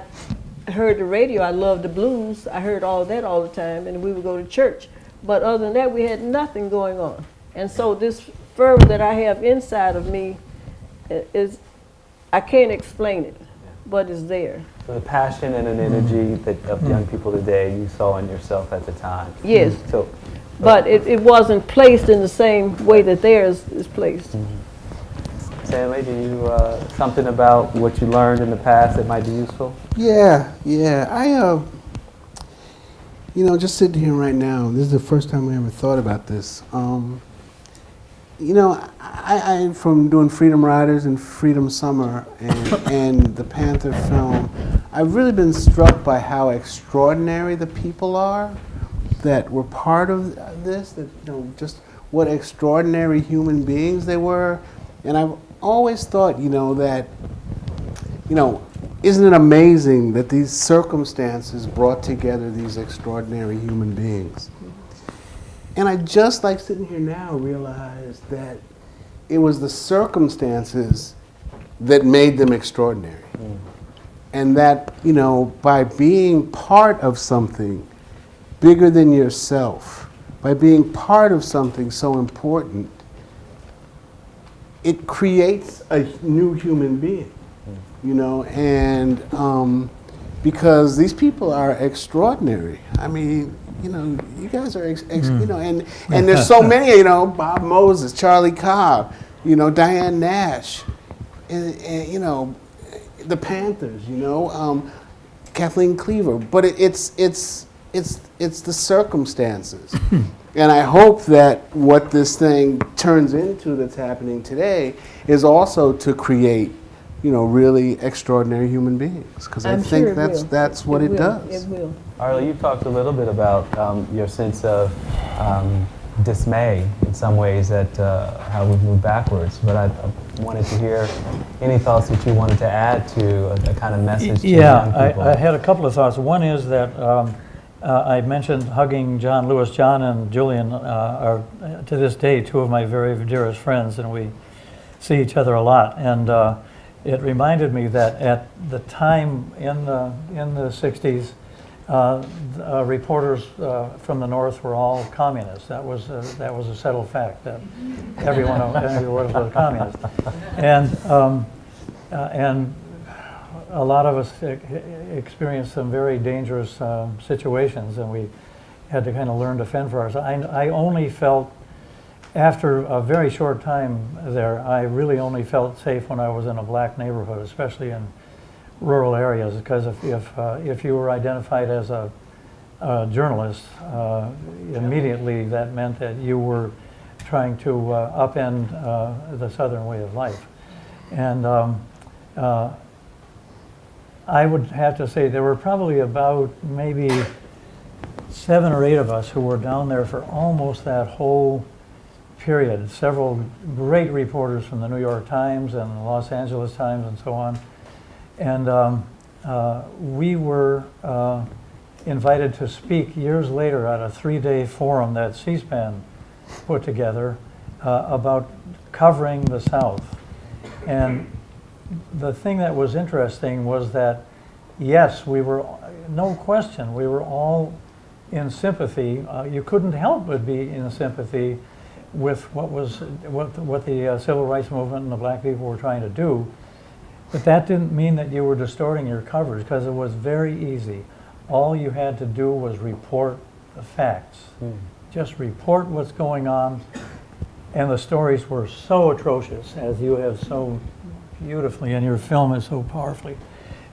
heard the radio. I loved the blues. I heard all that all the time, and we would go to church. But other than that, we had nothing going on. And so this fervor that I have inside of me is, I can't explain it, but it's there. So the passion and an energy that of young people today you saw in yourself at the time. Yes. So, but it wasn't placed in the same way that theirs is placed. Stanley, do you, something about what you learned in the past that might be useful? Yeah. I, just sitting here right now, this is the first time I ever thought about this. I from doing Freedom Riders and Freedom Summer and the Panther film, I've really been struck by how extraordinary the people are that were part of this, that, just what extraordinary human beings they were. And I've always thought, that, isn't it amazing that these circumstances brought together these extraordinary human beings? And I just, like sitting here now, realized that it was the circumstances that made them extraordinary. And that, by being part of something bigger than yourself, by being part of something so important, it creates a new human being, and because these people are extraordinary. I mean, you guys are, and there's so many, Bob Moses, Charlie Cobb, Diane Nash, and the Panthers, Kathleen Cleaver. But it's the circumstances. And I hope that what this thing turns into that's happening today is also to create, really extraordinary human beings. Because I think that's what it does. It will. Arlie, you talked a little bit about your sense of dismay in some ways at how we've moved backwards, but I wanted to hear any thoughts that you wanted to add to a kind of message to young people. I had a couple of thoughts. One is that I mentioned hugging John Lewis. John and Julian are, to this day, 2 of my very dearest friends, and we see each other a lot. And it reminded me that at the time in the 60s, reporters from the North were all communists. That was a settled fact, that everyone was a communist. And a lot of us experienced some very dangerous situations, and we had to kind of learn to fend for ourselves. I only felt, after a very short time there, I really only felt safe when I was in a black neighborhood, especially in rural areas, because if you were identified as a journalist, immediately that meant that you were trying to upend the Southern way of life. And I would have to say there were probably about maybe 7 or 8 of us who were down there for almost that whole period. Several great reporters from the New York Times and the Los Angeles Times and so on. And we were invited to speak years later at a 3-day forum that C-SPAN put together about covering the South. And the thing that was interesting was that, yes, we were, no question, we were all in sympathy. You couldn't help but be in sympathy with what the civil rights movement and the black people were trying to do. But that didn't mean that you were distorting your coverage, because it was very easy. All you had to do was report the facts. Just report what's going on. And the stories were so atrocious, as you have so beautifully, and your film is so powerfully,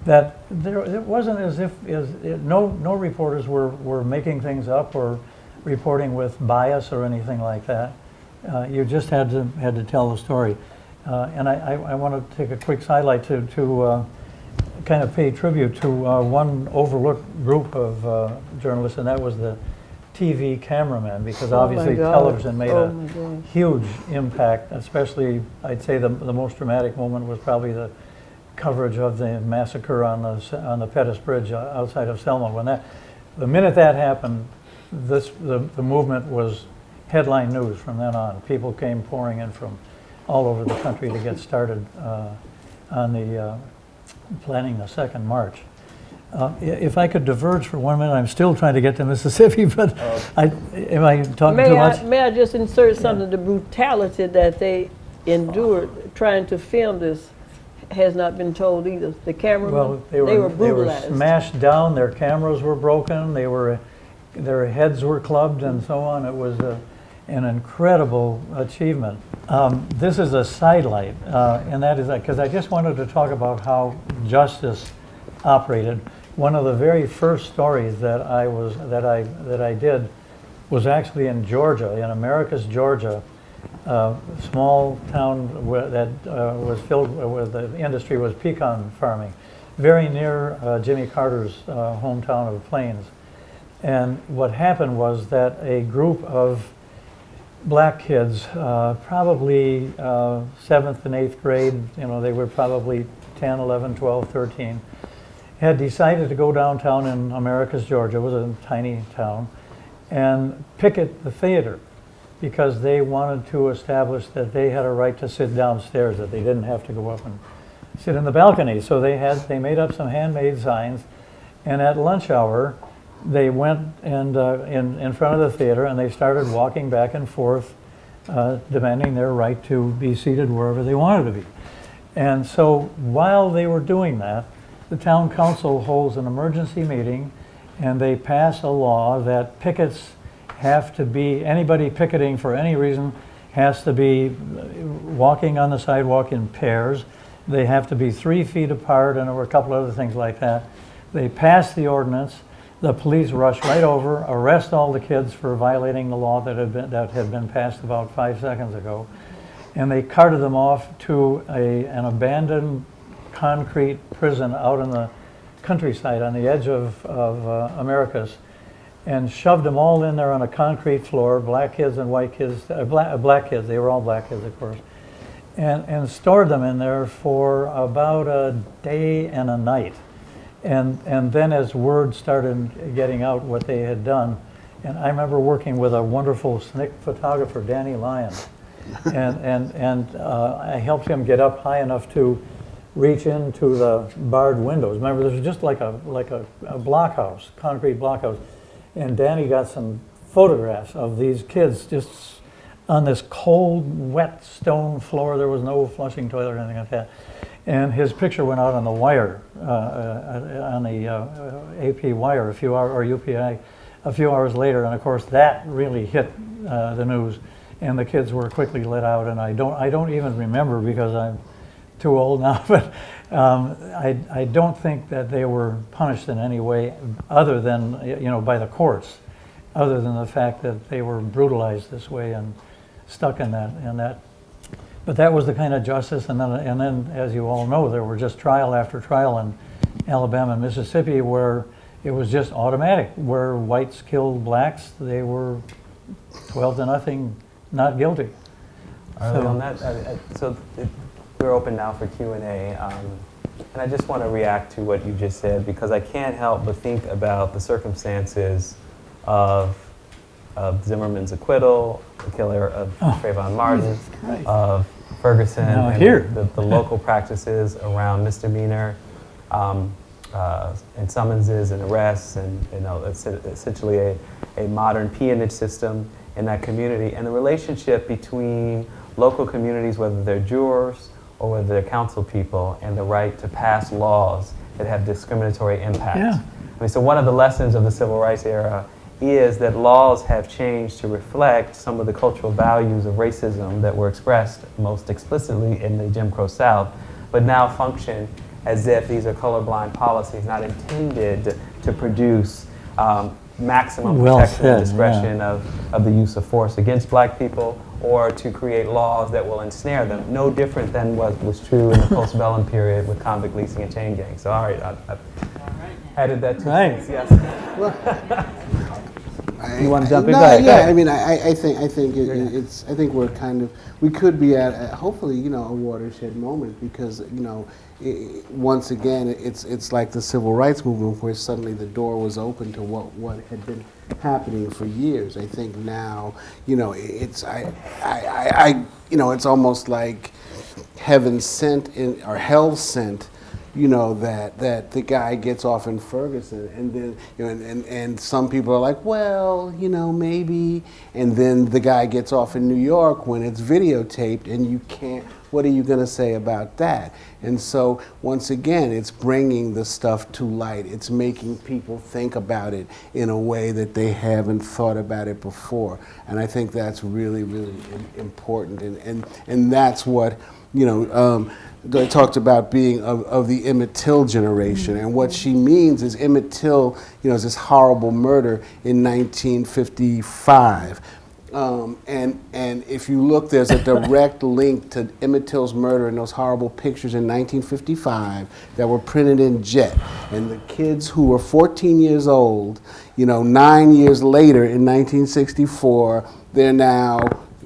that it wasn't as if no reporters were making things up or reporting with bias or anything like that. You just had to tell the story. And I want to take a quick sidelight to kind of pay tribute to one overlooked group of journalists, and that was the TV cameraman, because obviously television made a huge impact, especially, I'd say the most dramatic moment was probably the coverage of the massacre on the Pettus Bridge outside of Selma. When the minute that happened, the movement was headline news from then on. People came pouring in from all over the country to get started on the planning the second march. If I could diverge for 1 minute, I'm still trying to get to Mississippi, but am I talking too much? May I just insert something? The brutality that they endured trying to film this has not been told either. The cameramen, well, they were brutalized. They were smashed down, their cameras were broken, their heads were clubbed and so on. It was an incredible achievement. This is a sidelight, and that is because I just wanted to talk about how justice operated. One of the very first stories that I did was actually in Georgia, in Americus, Georgia, small town that was filled with the industry was pecan farming, very near Jimmy Carter's hometown of Plains. And what happened was that a group of black kids, probably 7th and 8th grade, they were probably 10, 11, 12, 13, had decided to go downtown in Americus, Georgia. It was a tiny town, and picket the theater because they wanted to establish that they had a right to sit downstairs, that they didn't have to go up and sit in the balcony. So they made up some handmade signs, and at lunch hour, they went and in front of the theater, and they started walking back and forth, demanding their right to be seated wherever they wanted to be. And so while they were doing that, the town council holds an emergency meeting, and they pass a law that pickets have to be, anybody picketing for any reason has to be walking on the sidewalk in pairs. They have to be 3 feet apart, and there were a couple other things like that. They passed the ordinance. The police rushed right over, arrest all the kids for violating the law that had been passed about 5 seconds ago, and they carted them off to an abandoned concrete prison out in the countryside on the edge of Americus, and shoved them all in there on a concrete floor, black kids and white kids, black kids, they were all black kids, of course, and stored them in there for about a day and a night. And then as word started getting out what they had done, and I remember working with a wonderful SNCC photographer, Danny Lyons, and I helped him get up high enough to reach into the barred windows. Remember, this was just like a blockhouse, concrete blockhouse, and Danny got some photographs of these kids just on this cold, wet stone floor. There was no flushing toilet or anything like that. And his picture went out on the wire, on the AP wire, or UPI, a few hours later, and of course that really hit the news, and the kids were quickly let out. And I don't even remember because I'm too old now, but I don't think that they were punished in any way other than by the courts, other than the fact that they were brutalized this way and stuck in that. But that was the kind of justice, and then, as you all know, there were just trial after trial in Alabama and Mississippi where it was just automatic. Where whites killed blacks, they were 12-0, not guilty. On that, we're open now for Q&A, and I just want to react to what you just said, because I can't help but think about the circumstances of of Zimmerman's acquittal, the killer of Trayvon Martin, of Ferguson, Now and here. the local practices around misdemeanor and summonses and arrests, and it's essentially a modern peonage system in that community, and the relationship between local communities, whether they're jurors or whether they're council people, and the right to pass laws that have discriminatory impact. Yeah. I mean, so one of the lessons of the civil rights era is that laws have changed to reflect some of the cultural values of racism that were expressed most explicitly in the Jim Crow South, but now function as if these are colorblind policies not intended to produce maximum protection and discretion of the use of force against black people, or to create laws that will ensnare them. No different than what was true in the postbellum period with convict leasing and chain gangs. So, all right, I've added that to Right. yes. You want to jump in? No, Go ahead, go yeah. ahead. I mean, I think we're kind of, we could be at hopefully, you know, a watershed moment, because, you know, once again, it's like the civil rights movement, where suddenly the door was open to what had been happening for years. I think now, you know, it's almost like heaven sent or hell sent, you know, that the guy gets off in Ferguson, and then, you know, and some people are like, well, you know, maybe, and then the guy gets off in New York when it's videotaped, and you can't, what are you going to say about that? And so, once again, it's bringing the stuff to light. It's making people think about it in a way that they haven't thought about it before. And I think that's really, really important. And that's what, you know, they talked about being of the Emmett Till generation, and what she means is Emmett Till, you know, is this horrible murder in 1955. And if you look, there's a direct link to Emmett Till's murder and those horrible pictures in 1955 that were printed in Jet. And the kids who were 14 years old, you know, 9 years later in 1964, they're now,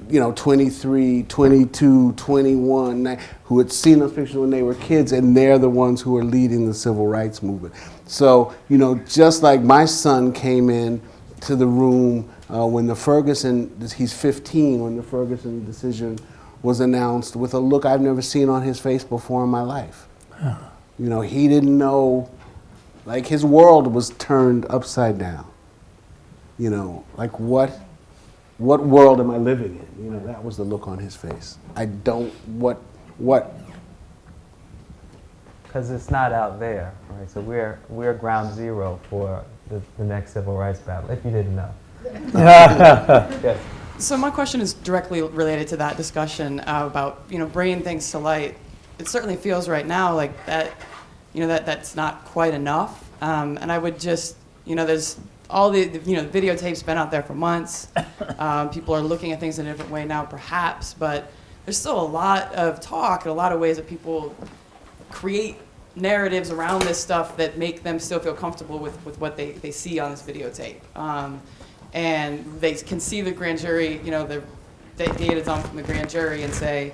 you know, 23, 22, 21, who had seen those pictures when they were kids, and they're the ones who are leading the civil rights movement. So, you know, just like my son came in to the room when the Ferguson, he's 15, when the Ferguson decision was announced, with a look I've never seen on his face before in my life. You know, he didn't know, like his world was turned upside down. You know, like what world am I living in? You know, that was the look on his face. What? Because it's not out there, right? So we're ground zero for the next civil rights battle, if you didn't know. Yes. So my question is directly related to that discussion about, you know, bringing things to light. It certainly feels right now like that, you know, that's not quite enough. And I would just, you know, there's all the you know, the videotape's been out there for months. People are looking at things in a different way now, perhaps, but there's still a lot of talk and a lot of ways that people create narratives around this stuff that make them still feel comfortable with what they see on this videotape. And they can see the grand jury, you know, the data's on from the grand jury and say,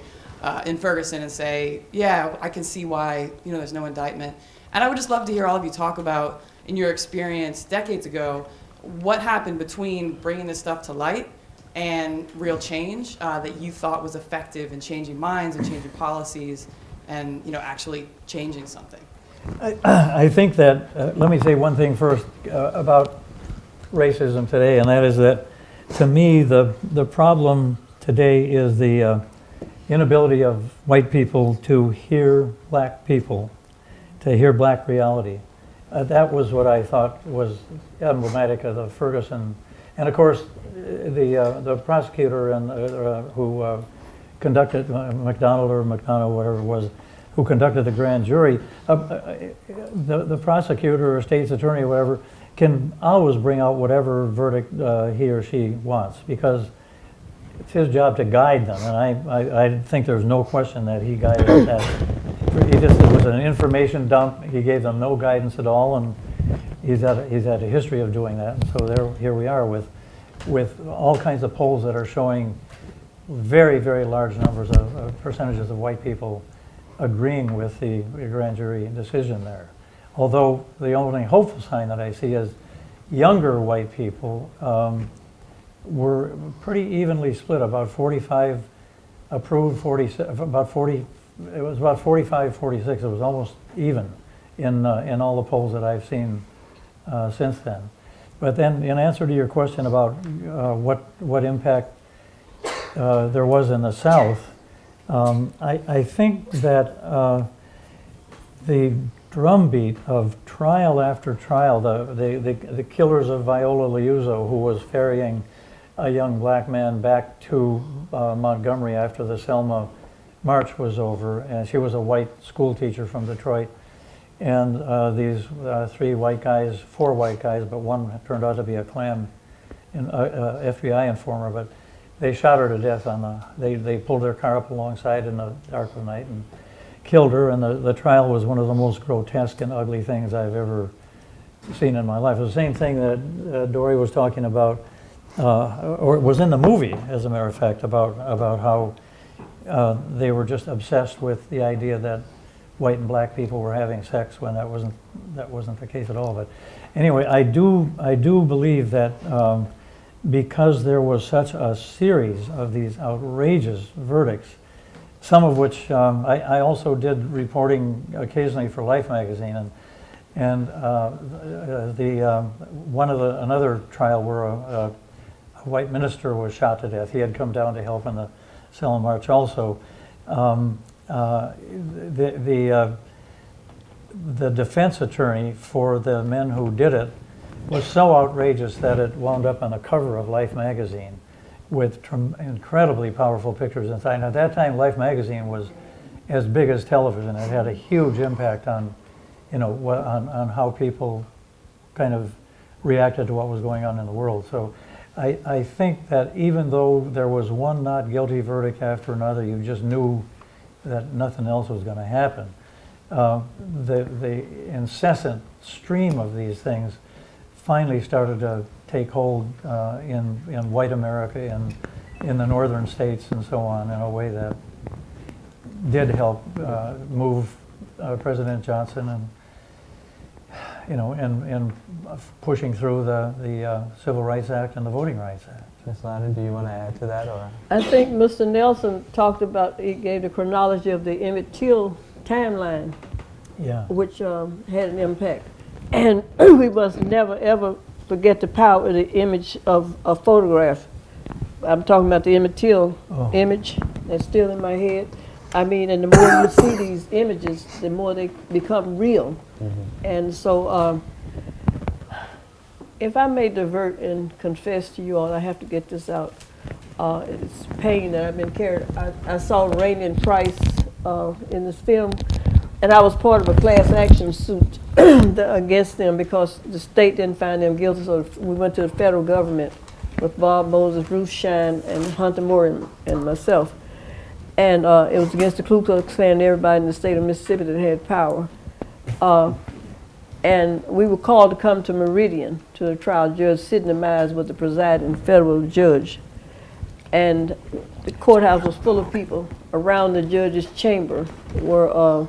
in Ferguson, and say, yeah, I can see why, you know, there's no indictment. And I would just love to hear all of you talk about, in your experience decades ago, what happened between bringing this stuff to light and real change that you thought was effective in changing minds and changing policies and, you know, actually changing something. I think that, let me say one thing first about racism today, and that is that, to me, the problem today is the inability of white people to hear black people, to hear black reality. That was what I thought was emblematic of the Ferguson, and of course, the prosecutor and who conducted McDonald or McDonough, whatever it was, who conducted the grand jury, the prosecutor or state's attorney or whatever can always bring out whatever verdict he or she wants, because it's his job to guide them, and I think there's no question that he guided that. It was an information dump. He gave them no guidance at all, and he's had a history of doing that. And so here we are with all kinds of polls that are showing very, very large numbers of percentages of white people agreeing with the grand jury decision there. Although the only hopeful sign that I see is younger white people were pretty evenly split, about 45 approved, 47, about 40, it was about 45, 46. It was almost even in all the polls that I've seen since then. But then in answer to your question about what impact there was in the South, I think that the drumbeat of trial after trial, the killers of Viola Liuzzo, who was ferrying a young black man back to Montgomery after the Selma March was over, and she was a white school teacher from Detroit, and these four white guys, but one turned out to be a Klan FBI informer, but they shot her to death they pulled their car up alongside in the dark of the night and killed her, and the trial was one of the most grotesque and ugly things I've ever seen in my life. It was the same thing that Dory was talking about, or it was in the movie, as a matter of fact, about how they were just obsessed with the idea that white and black people were having sex when that wasn't the case at all. But anyway, I do believe that because there was such a series of these outrageous verdicts, some of which I also did reporting occasionally for Life magazine, and another trial where a white minister was shot to death. He had come down to help in the Selma March also. The defense attorney for the men who did it was so outrageous that it wound up on the cover of Life magazine with incredibly powerful pictures inside. And at that time, Life magazine was as big as television. It had a huge impact on, on how people kind of reacted to what was going on in the world. So I think that even though there was one not guilty verdict after another, you just knew that nothing else was going to happen. The incessant stream of these things finally started to take hold in white America, in the northern states and so on, in a way that did help move President Johnson and pushing through the Civil Rights Act and the Voting Rights Act. Ms. Ladden, do you want to add to that, or? I think Mr. Nelson talked about, he gave the chronology of the Emmett Till timeline, which had an impact. And we must never, ever forget the power of the image of a photograph. I'm talking about the Emmett Till image that's still in my head. I mean, and the more you see these images, the more they become real. And so if I may divert and confess to you all, I have to get this out. It's pain that I've been carrying. I saw Rainey and Price in this film, and I was part of a class action suit against them because the state didn't find them guilty, so we went to the federal government with Bob Moses, Ruth Shine, and Hunter Moore and myself. And it was against the Ku Klux Klan and everybody in the state of Mississippi that had power. And we were called to come to Meridian to the trial. Judge Sidney Myers was the presiding federal judge. And the courthouse was full of people. Around the judge's chamber were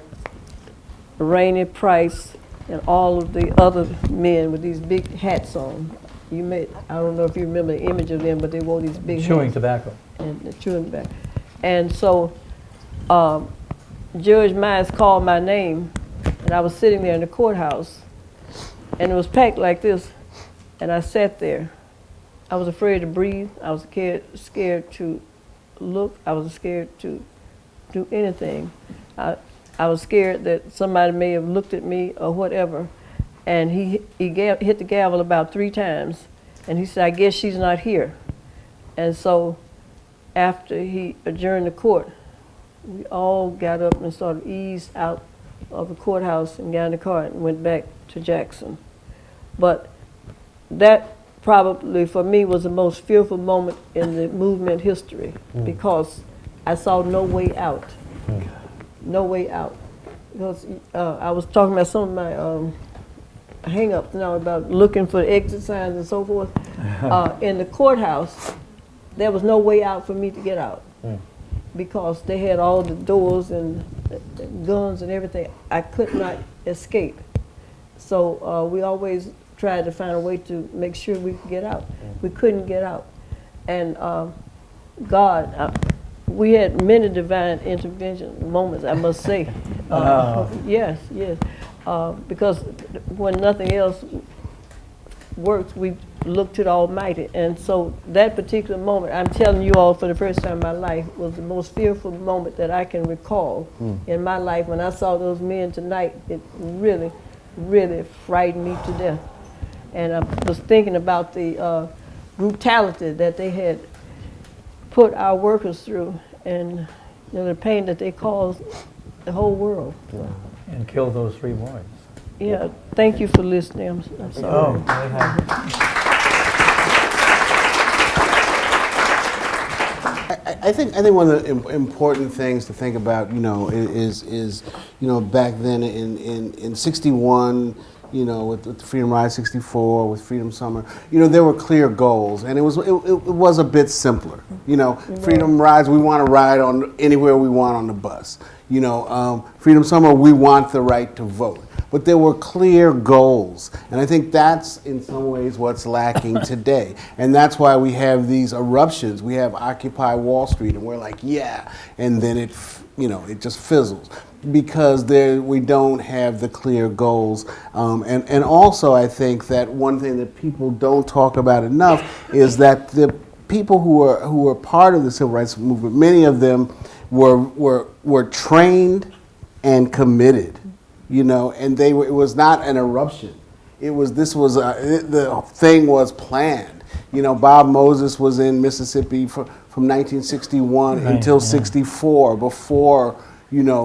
Rainey, Price, and all of the other men with these big hats on. I don't know if you remember the image of them, but they wore these big hats. Chewing tobacco. And chewing tobacco. And so Judge Myers called my name, and I was sitting there in the courthouse, and it was packed like this, and I sat there. I was afraid to breathe. I was scared to look. I was scared to do anything. I was scared that somebody may have looked at me or whatever. And he hit the gavel about 3 times, and he said, "I guess she's not here." And so after he adjourned the court, we all got up and sort of eased out of the courthouse and got in the car and went back to Jackson. But that probably for me was the most fearful moment in the movement history because I saw no way out. No way out. Because I was talking about some of my hang-ups now about looking for exit signs and so forth. In the courthouse, there was no way out for me to get out because they had all the doors and guns and everything. I could not escape. So we always tried to find a way to make sure we could get out. We couldn't get out. And God, we had many divine intervention moments, I must say. Yes, yes. Because when nothing else works, we look to the Almighty. And so that particular moment, I'm telling you all for the first time in my life, was the most fearful moment that I can recall in my life. When I saw those men tonight, it really, really frightened me to death. And I was thinking about the brutality that they had put our workers through, and the pain that they caused the whole world. And kill those 3 boys. Yeah, thank you for listening. I'm sorry. I think one of the important things to think about, is back then in '61, with the Freedom Ride, '64, with Freedom Summer, there were clear goals, and it was a bit simpler. Freedom Rides, we want to ride on anywhere we want on the bus. Freedom Summer, we want the right to vote. But there were clear goals, and I think that's in some ways what's lacking today. And that's why we have these eruptions. We have Occupy Wall Street, and we're like, yeah, and then it just fizzles because we don't have the clear goals. And also, I think that one thing that people don't talk about enough is that the people who were part of the civil rights movement, many of them were trained and committed. And it was not an eruption. The thing was planned. Bob Moses was in Mississippi from 1961 until '64, before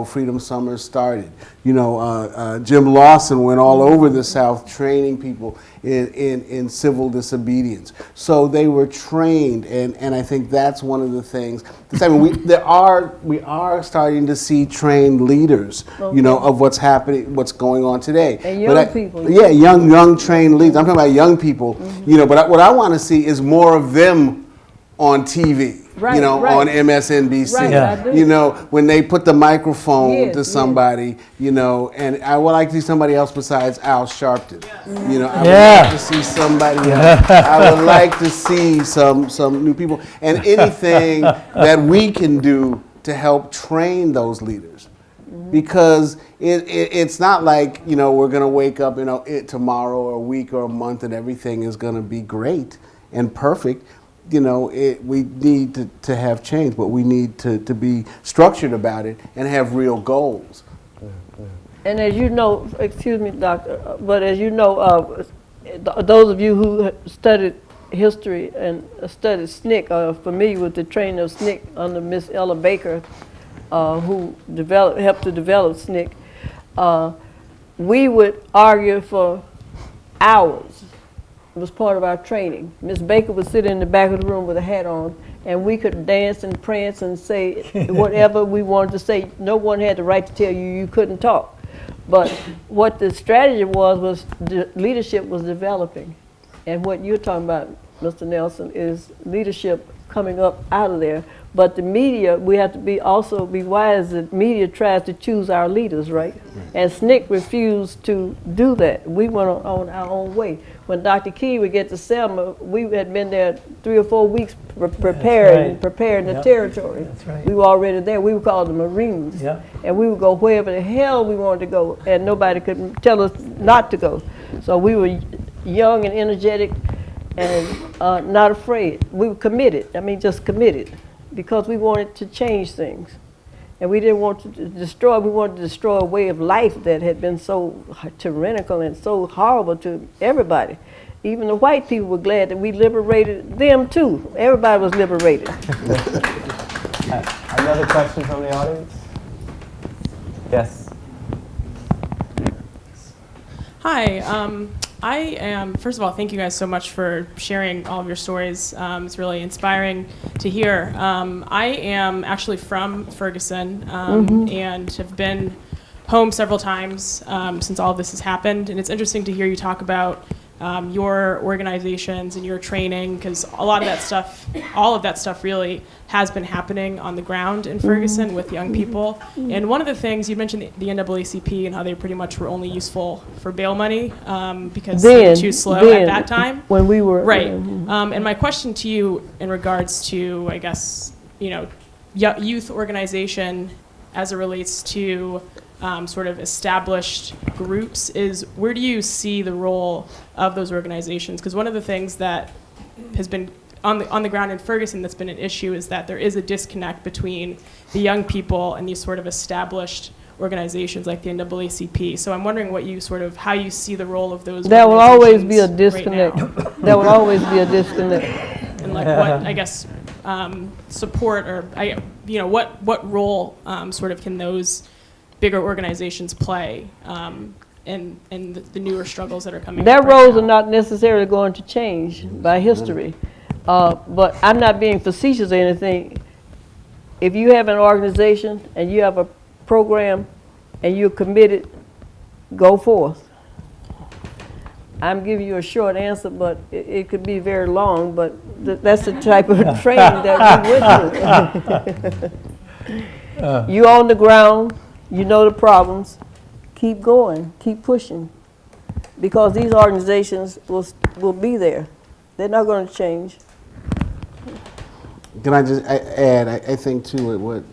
Freedom Summer started. Jim Lawson went all over the South training people in civil disobedience. So they were trained, and I think that's one of the things. We are starting to see trained leaders, of what's happening, what's going on today. And young people. Yeah, young trained leaders. I'm talking about young people. But what I want to see is more of them on TV. Right, on MSNBC. Right, when they put the microphone to somebody, and I would like to see somebody else besides Al Sharpton. I would like to see somebody else. I would like to see some new people, and anything that we can do to help train those leaders. Because it's not like, we're going to wake up, tomorrow or a week or a month and everything is going to be great and perfect. We need to have change, but we need to be structured about it and have real goals. And as you know, excuse me, Doctor, but as you know, those of you who studied history and studied SNCC are familiar with the training of SNCC under Miss Ella Baker, who helped to develop SNCC. We would argue for hours. It was part of our training. Miss Baker would sit in the back of the room with a hat on, and we could dance and prance and say whatever we wanted to say. No one had the right to tell you couldn't talk. But what the strategy was the leadership was developing. And what you're talking about, Mr. Nelson, is leadership coming up out of there. But the media, we have to also be wise that media tries to choose our leaders, right? And SNCC refused to do that. We went on our own way. When Dr. Key would get to Selma, we had been there 3 or 4 weeks preparing the territory. That's right. We were already there. We were called the Marines. And we would go wherever the hell we wanted to go, and nobody could tell us not to go. So we were young and energetic and not afraid. We were committed. Just committed. Because we wanted to change things. And we didn't want to destroy, we wanted to destroy a way of life that had been so tyrannical and so horrible to everybody. Even the white people were glad that we liberated them too. Everybody was liberated. Another question from the audience? Yes. Hi. I am, first of all, thank you guys so much for sharing all of your stories. It's really inspiring to hear. I am actually from Ferguson and have been home several times since all of this has happened. And it's interesting to hear you talk about your organizations and your training, because all of that stuff really has been happening on the ground in Ferguson with young people. And one of the things, you mentioned the NAACP and how they pretty much were only useful for bail money because they were too slow at that time. When we were. Right. And my question to you in regards to, I guess, youth organization as it relates to sort of established groups is, where do you see the role of those organizations? Because one of the things that has been on the ground in Ferguson that's been an issue is that there is a disconnect between the young people and these sort of established organizations like the NAACP. So I'm wondering how you see the role of those. There will always be a disconnect. There will always be a disconnect. And like what, I guess, support or what role sort of can those bigger organizations play in the newer struggles that are coming Their up right roles now? are not necessarily going to change by history. But I'm not being facetious or anything. If you have an organization and you have a program and you're committed, go forth. I'm giving you a short answer, but it could be very long, but that's the type of training that we went through. You on the ground, you know the problems, keep going, keep pushing, because these organizations will be there. They're not going to change. Can I just add, I think too,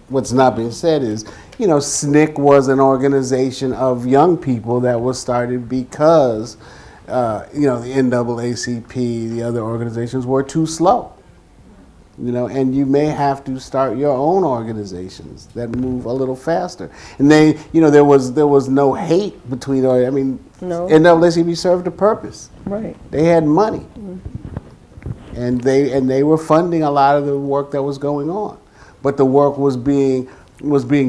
what's not being said is, SNCC was an organization of young people that was started because, the NAACP, the other organizations were too slow. And you may have to start your own organizations that move a little faster. And there was no hate between, no. NAACP served a purpose. Right. They had money. And they were funding a lot of the work that was going on, but the work was being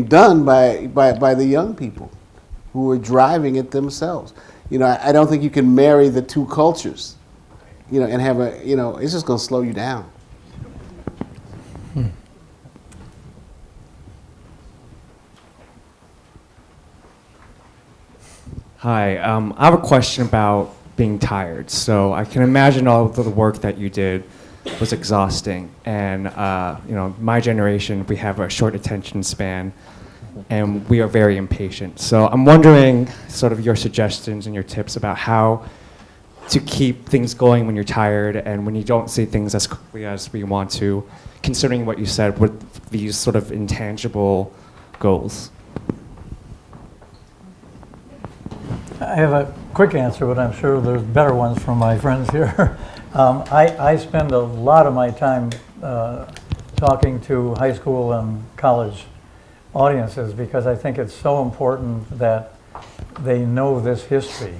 done by the young people who were driving it themselves. I don't think you can marry the two cultures, and have it's just going to slow you down. Hi, I have a question about being tired. So I can imagine all of the work that you did was exhausting. And, my generation, we have a short attention span and we are very impatient. So I'm wondering sort of your suggestions and your tips about how to keep things going when you're tired and when you don't see things as quickly as we want to, considering what you said with these sort of intangible goals. I have a quick answer, but I'm sure there's better ones from my friends here. I spend a lot of my time talking to high school and college audiences because I think it's so important that they know this history.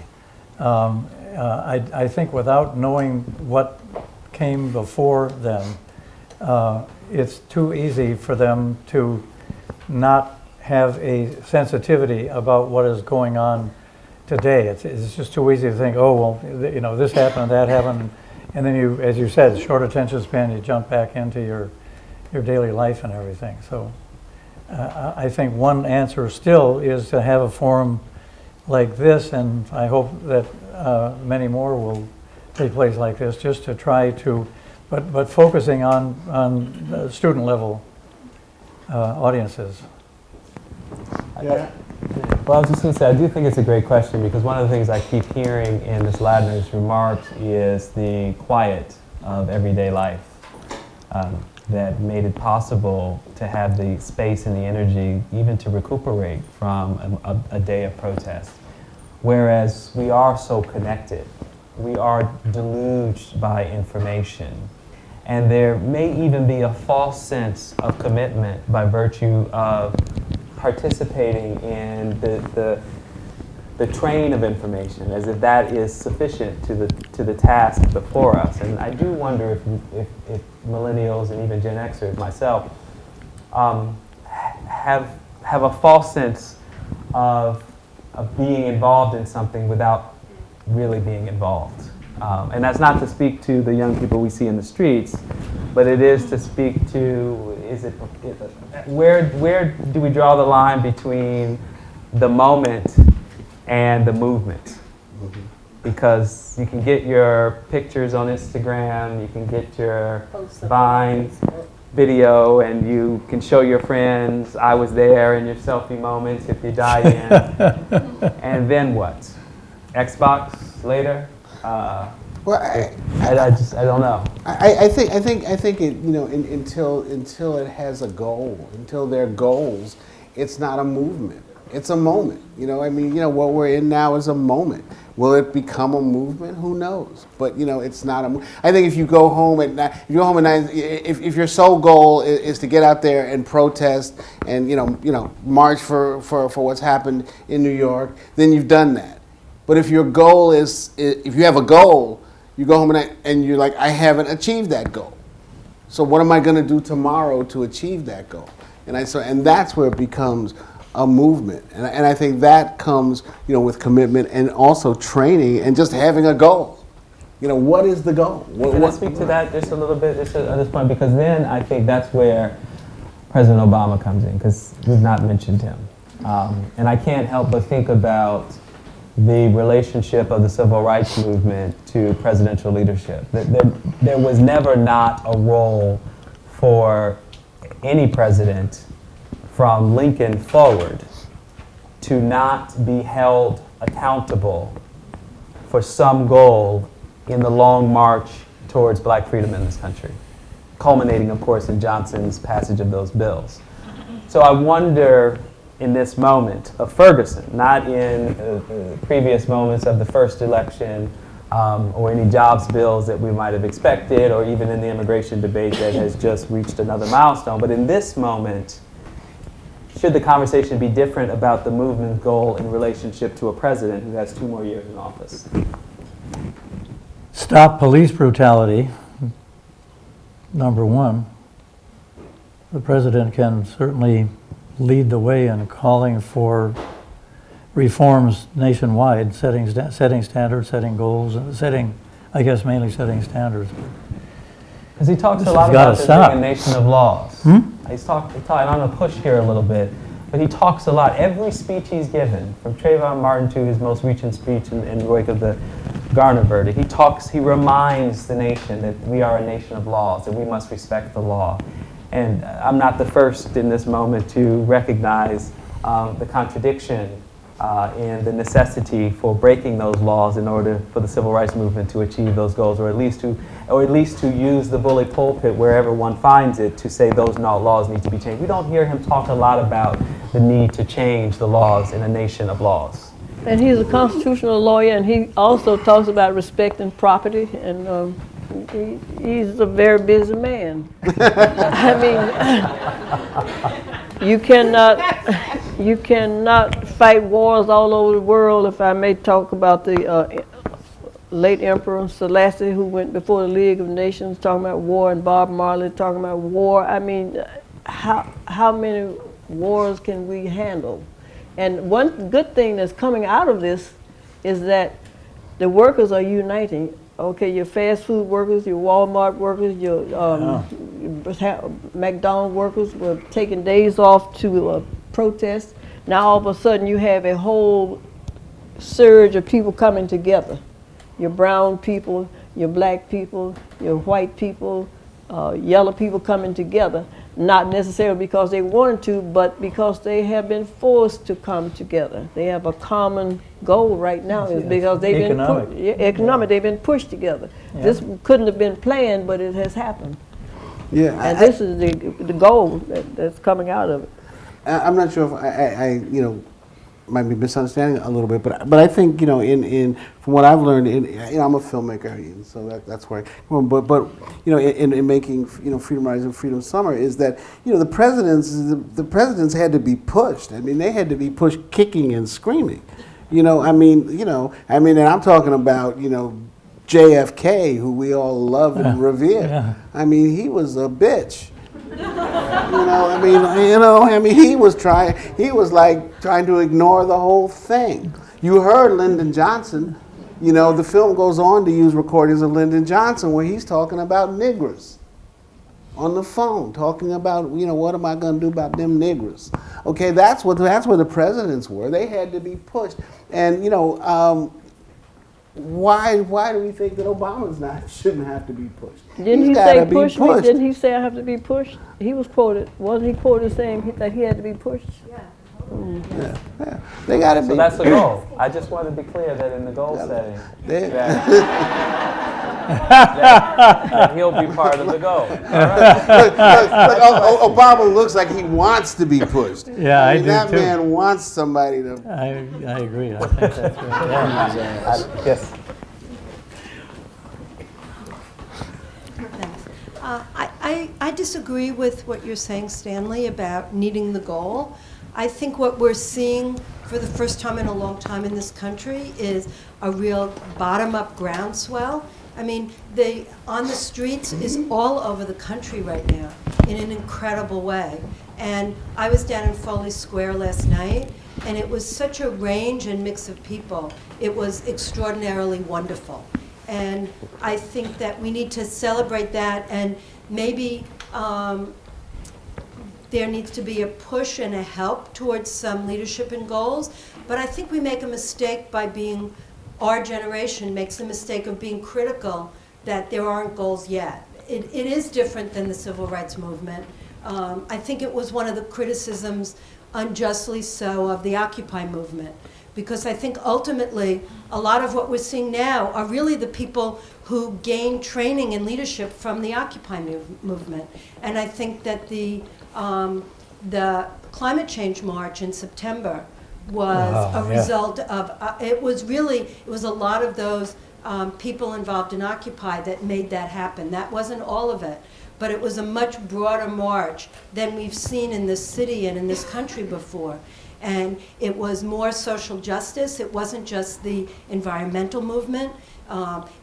I think without knowing what came before them, it's too easy for them to not have a sensitivity about what is going on today. It's just too easy to think, oh, well, this happened, that happened, and then you, as you said, short attention span, you jump back into your daily life and everything. So I think one answer still is to have a forum like this, and I hope that many more will take place like this, just to try to, but focusing on student level audiences. Yeah. Well, I was just going to say, I do think it's a great question because one of the things I keep hearing in Ms. Ladner's remarks is the quiet of everyday life that made it possible to have the space and the energy even to recuperate from a day of protest. Whereas we are so connected, we are deluged by information, and there may even be a false sense of commitment by virtue of participating in the train of information, as if that is sufficient to the task before us. And I do wonder if millennials and even Gen Xers, myself, have a false sense of being involved in something without really being involved. And that's not to speak to the young people we see in the streets, but it is to speak to, where do we draw the line between the moment and the movement? because you can get your pictures on Instagram, you can get your Vine video, and you can show your friends, I was there, in your selfie moments if you die in. And then what? Xbox later? Well, I don't know. I think it, you know, until it has a goal, until there are goals, it's not a movement. It's a moment. You know, I mean, you know, what we're in now is a moment. Will it become a movement? Who knows? But you know, it's not a. I think if you go home at night, if your sole goal is to get out there and protest and you know march for what's happened in New York, then you've done that. But if your goal is, if you have a goal, you go home and you're like, I haven't achieved that goal. So what am I going to do tomorrow to achieve that goal? And that's where it becomes a movement. And I think that comes, you know, with commitment and also training and just having a goal. You know, what is the goal? Can I speak to that just a little bit at this point? Because then I think that's where President Obama comes in, because we've not mentioned him. And I can't help but think about the relationship of the civil rights movement to presidential leadership. There was never not a role for any president from Lincoln forward to not be held accountable for some goal in the long march towards black freedom in this country, culminating, of course, in Johnson's passage of those bills. So I wonder, in this moment of Ferguson, not in previous moments of the first election or any jobs bills that we might have expected, or even in the immigration debate that has just reached another milestone, but in this moment, should the conversation be different about the movement's goal in relationship to a president who has 2 more years in office? Stop police brutality, number one. The president can certainly lead the way in calling for reforms nationwide, setting standards, setting goals, and mainly setting standards. Because he talks a lot about this being a nation of laws. He's talking, and I'm going to push here a little bit, but he talks a lot. Every speech he's given, from Trayvon Martin to his most recent speech in the wake of the Garner verdict, he reminds the nation that we are a nation of laws, that we must respect the law. And I'm not the first in this moment to recognize the contradiction and the necessity for breaking those laws in order for the civil rights movement to achieve those goals, or at least to use the bully pulpit wherever one finds it to say those laws need to be changed. We don't hear him talk a lot about the need to change the laws in a nation of laws. And he's a constitutional lawyer, and he also talks about respecting property, and he's a very busy man. I mean, you cannot fight wars all over the world, if I may talk about the late Emperor Selassie, who went before the League of Nations talking about war, and Bob Marley talking about war. I mean, how many wars can we handle? And one good thing that's coming out of this is that the workers are uniting. Okay, your fast food workers, your Walmart workers, your McDonald's workers were taking days off to protest. Now all of a sudden you have a whole surge of people coming together. Your brown people, your black people, your white people, yellow people coming together. Not necessarily because they wanted to, but because they have been forced to come together. They have a common goal right now, is because they've they've been pushed together. Yeah. This couldn't have been planned, but it has happened. Yeah, and this is the goal that's coming out of it. I'm not sure if I might be misunderstanding a little bit, but I think from what I've learned, I'm a filmmaker, and so that's where I come from. But in making Freedom Rise and Freedom Summer, is that the presidents had to be pushed. I mean, they had to be pushed, kicking and screaming. And I'm talking about JFK, who we all love and revere. Yeah. I mean, he was a bitch. He was trying to ignore the whole thing. You heard Lyndon Johnson, the film goes on to use recordings of Lyndon Johnson where he's talking about niggers on the phone, talking about, what am I going to do about them niggers? Okay, that's where the presidents were. They had to be pushed. And, why do we think that Obama's shouldn't have to be pushed? Didn't He's he gotta say be push me? pushed. Didn't he say I have to be pushed? He was quoted. Wasn't he quoted saying that he had to be pushed? Yeah. Yeah. They got to be. So that's the goal. I just want to be clear that in the goal setting, that he'll be part of the goal. All right. Look, Obama looks like he wants to be pushed. Yeah, I do that too. man wants somebody to. I agree. I think that's right. Yeah. Yes. I disagree with what you're saying, Stanley, about needing the goal. I think what we're seeing for the first time in a long time in this country is a real bottom-up groundswell. I mean, on the streets is all over the country right now in an incredible way. And I was down in Foley Square last night, and it was such a range and mix of people. It was extraordinarily wonderful. And I think that we need to celebrate that, and maybe there needs to be a push and a help towards some leadership and goals. But I think we make a mistake by being, our generation makes the mistake of being critical that there aren't goals yet. It is different than the civil rights movement. I think it was one of the criticisms, unjustly so, of the Occupy movement. Because I think ultimately, a lot of what we're seeing now are really the people who gained training and leadership from the Occupy movement. And I think that the climate change march in September was a result of, it was a lot of those people involved in Occupy that made that happen. That wasn't all of it, but it was a much broader march than we've seen in this city and in this country before. And it was more social justice. It wasn't just the environmental movement.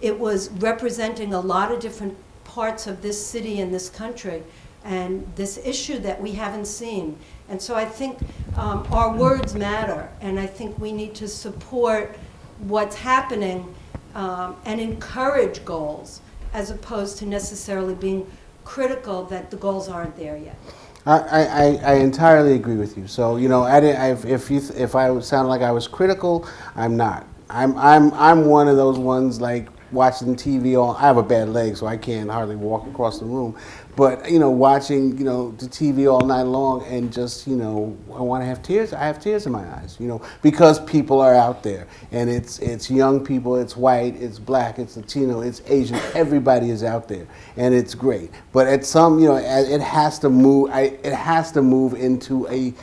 It was representing a lot of different parts of this city and this country and this issue that we haven't seen. And so I think our words matter, and I think we need to support what's happening and encourage goals as opposed to necessarily being critical that the goals aren't there yet. I entirely agree with you. So if I sound like I was critical, I'm not. I'm one of those ones like watching TV all. I have a bad leg, so I can't hardly walk across the room. But watching the TV all night long and just I want to have tears. I have tears in my eyes. Because people are out there, and it's young people, it's white, it's black, it's Latino, it's Asian. Everybody is out there, and it's great. But at some it has to move. It has to move into a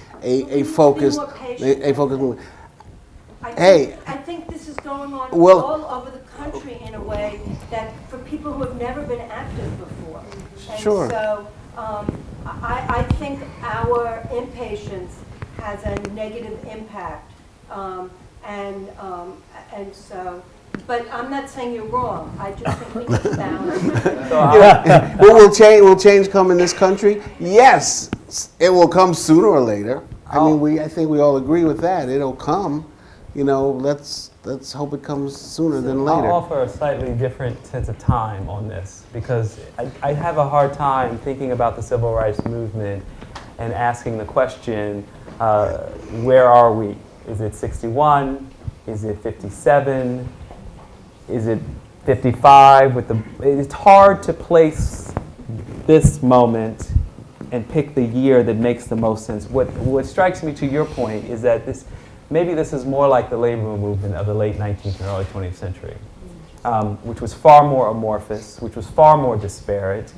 focused movement. I think this is going on all over the country in a way that for people who have never been active before. And sure. So I think our impatience has a negative impact, and so. But I'm not saying you're wrong. I just think we need to balance. Will change come in this country? Yes, it will come sooner or later. I think we all agree with that. It'll come. Let's hope it comes sooner than later. I'll offer a slightly different sense of time on this because I have a hard time thinking about the civil rights movement and asking the question, where are we? Is it 61? Is it 57? Is it 55? It's hard to place this moment and pick the year that makes the most sense. What strikes me, to your point, is that maybe this is more like the labor movement of the late 19th and early 20th century, which was far more amorphous, which was far more disparate,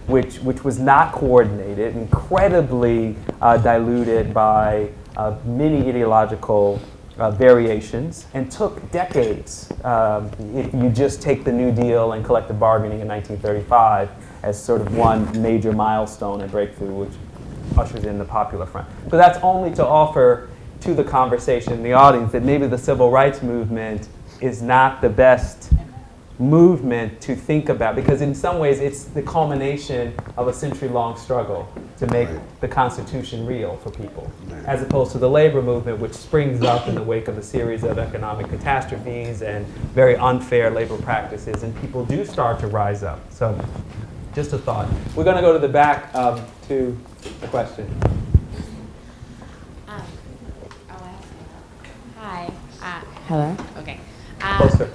which was not coordinated, incredibly diluted by many ideological variations, and took decades. If you just take the New Deal and collective bargaining in 1935 as sort of one major milestone and breakthrough, which ushers in the Popular Front. So that's only to offer to the conversation in the audience that maybe the civil rights movement is not the best movement to think about, because in some ways it's the culmination of a century-long struggle to make the Constitution real for people, as opposed to the labor movement, which springs up in the wake of a series of economic catastrophes and very unfair labor practices, and people do start to rise up. So just a thought. We're going to go to the back to the question. Hi. Hello? Okay. Closer.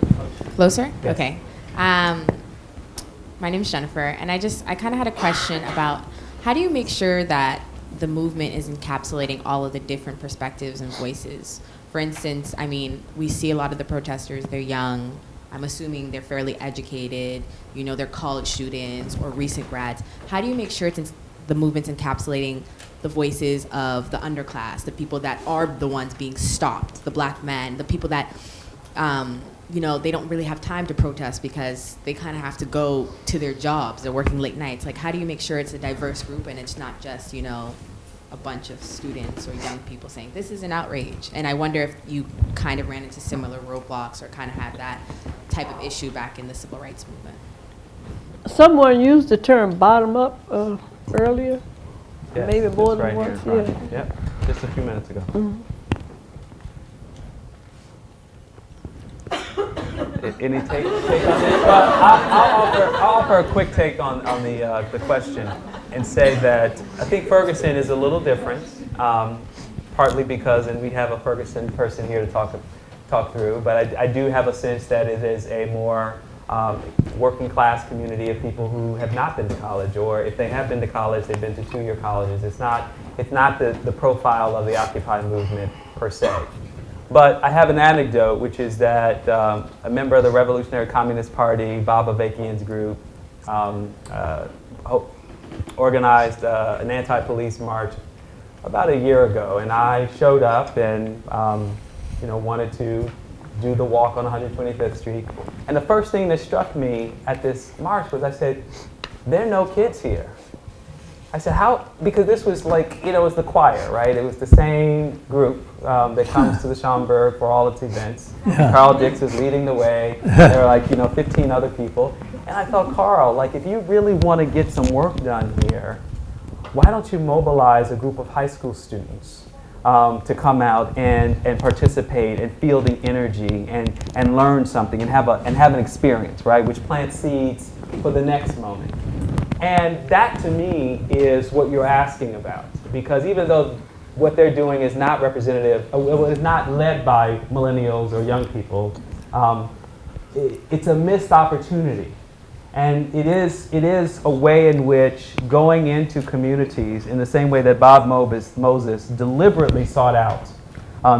Closer? Yes. Okay. My name is Jennifer, and I kind of had a question about how do you make sure that the movement is encapsulating all of the different perspectives and voices? For instance, I mean, we see a lot of the protesters, they're young. I'm assuming they're fairly educated. You know, they're college students or recent grads. How do you make sure the movement's encapsulating the voices of the underclass, the people that are the ones being stopped, the black men, the people that, you know, they don't really have time to protest because they kind of have to go to their jobs. They're working late nights. Like, how do you make sure it's a diverse group and it's not just, you know, a bunch of students or young people saying, this is an outrage? And I wonder if you kind of ran into similar roadblocks or kind of had that type of issue back in the civil rights movement. Someone used the term bottom up earlier. Yes, Maybe more it's than right once. here in front. Yeah. Yep, just a few minutes ago. Any take on this? I'll offer a quick take on the question and say that I think Ferguson is a little different, partly because, and we have a Ferguson person here to talk through, but I do have a sense that it is a more working class community of people who have not been to college, or if they have been to college, they've been to two-year colleges. It's not the profile of the Occupy movement per se. But I have an anecdote, which is that a member of the Revolutionary Communist Party, Bob Avakian's group, organized an anti-police march about a year ago, and I showed up and wanted to do the walk on 125th Street. And the first thing that struck me at this march was I said, there are no kids here. I said, how? Because this was like, it was the choir, right? It was the same group that comes to the Schomburg for all its events. Yeah. Carl Dix is leading the way. There were like, 15 other people. And I thought, Carl, like if you really want to get some work done here, why don't you mobilize a group of high school students to come out and participate and feel the energy and learn something and have an experience, right? Which plants seeds for the next moment. And that, to me, is what you're asking about. Because even though what they're doing is not representative, is not led by millennials or young people, it's a missed opportunity. And it is a way in which going into communities, in the same way that Bob Moses deliberately sought out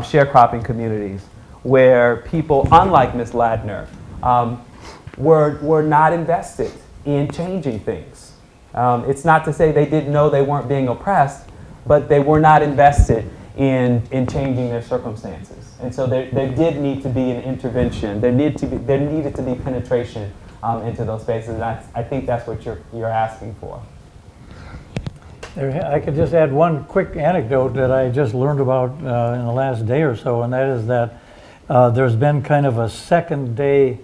sharecropping communities, where people, unlike Ms. Ladner, were not invested in changing things. It's not to say they didn't know they weren't being oppressed, but they were not invested in changing their circumstances. And so there did need to be an intervention. There needed to be penetration into those spaces. And I think that's what you're asking for. I could just add one quick anecdote that I just learned about in the last day or so, and that is that there's been kind of a second day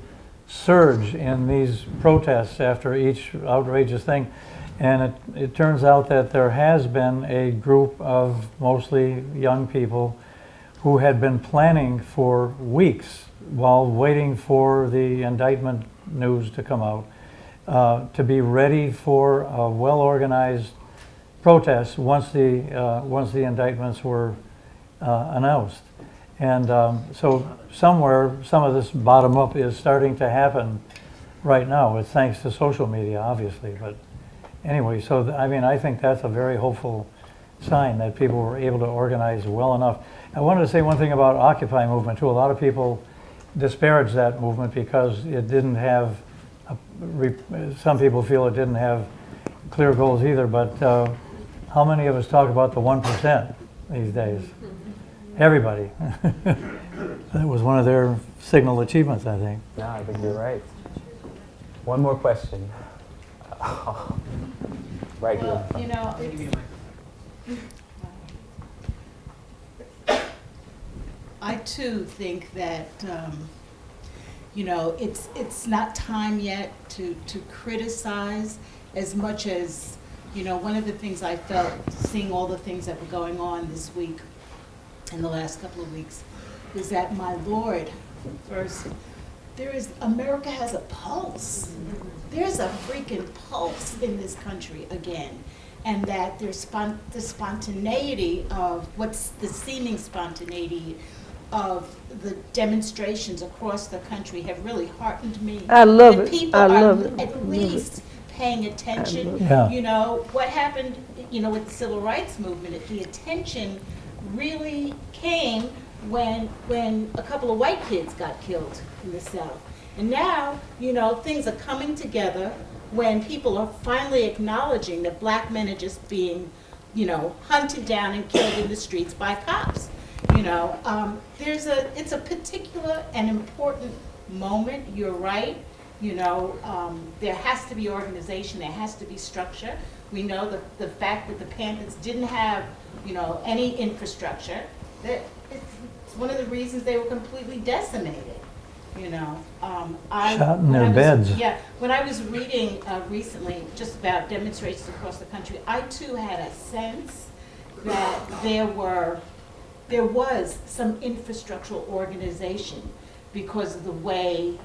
surge in these protests after each outrageous thing. And it turns out that there has been a group of mostly young people who had been planning for weeks while waiting for the indictment news to come out to be ready for a well-organized protest once the indictments were announced. And so somewhere, some of this bottom-up is starting to happen right now. It's thanks to social media, obviously. But anyway, so I think that's a very hopeful sign that people were able to organize well enough. I wanted to say one thing about Occupy movement, too. A lot of people disparage that movement because it didn't have, some people feel it didn't have clear goals either, but how many of us talk about the 1% these days? Everybody. That was one of their signal achievements, I think. No, I think you're right. One more question. Right here. I too think that it's not time yet to criticize as much as one of the things I felt seeing all the things that were going on this week in the last couple of weeks is that, my Lord, first, America has a pulse. There's a freaking pulse in this country again. And that there's the spontaneity of what's the seeming spontaneity of the demonstrations across the country have really heartened me. I love that it. People I are love it. at least paying attention. Yeah. You know, what happened, you know, with the civil rights movement, the attention really came when a couple of white kids got killed in the South. And now, you know, things are coming together when people are finally acknowledging that black men are just being, you know, hunted down and killed in the streets by cops. You know, it's a particular and important moment. You're right. You know, there has to be organization. There has to be structure. We know the fact that the Panthers didn't have, you know, any infrastructure. That it's one of the reasons they were completely decimated. You know, shot in their beds. Yeah, when I was reading recently just about demonstrations across the country, I too had a sense that there was some infrastructural organization because of the way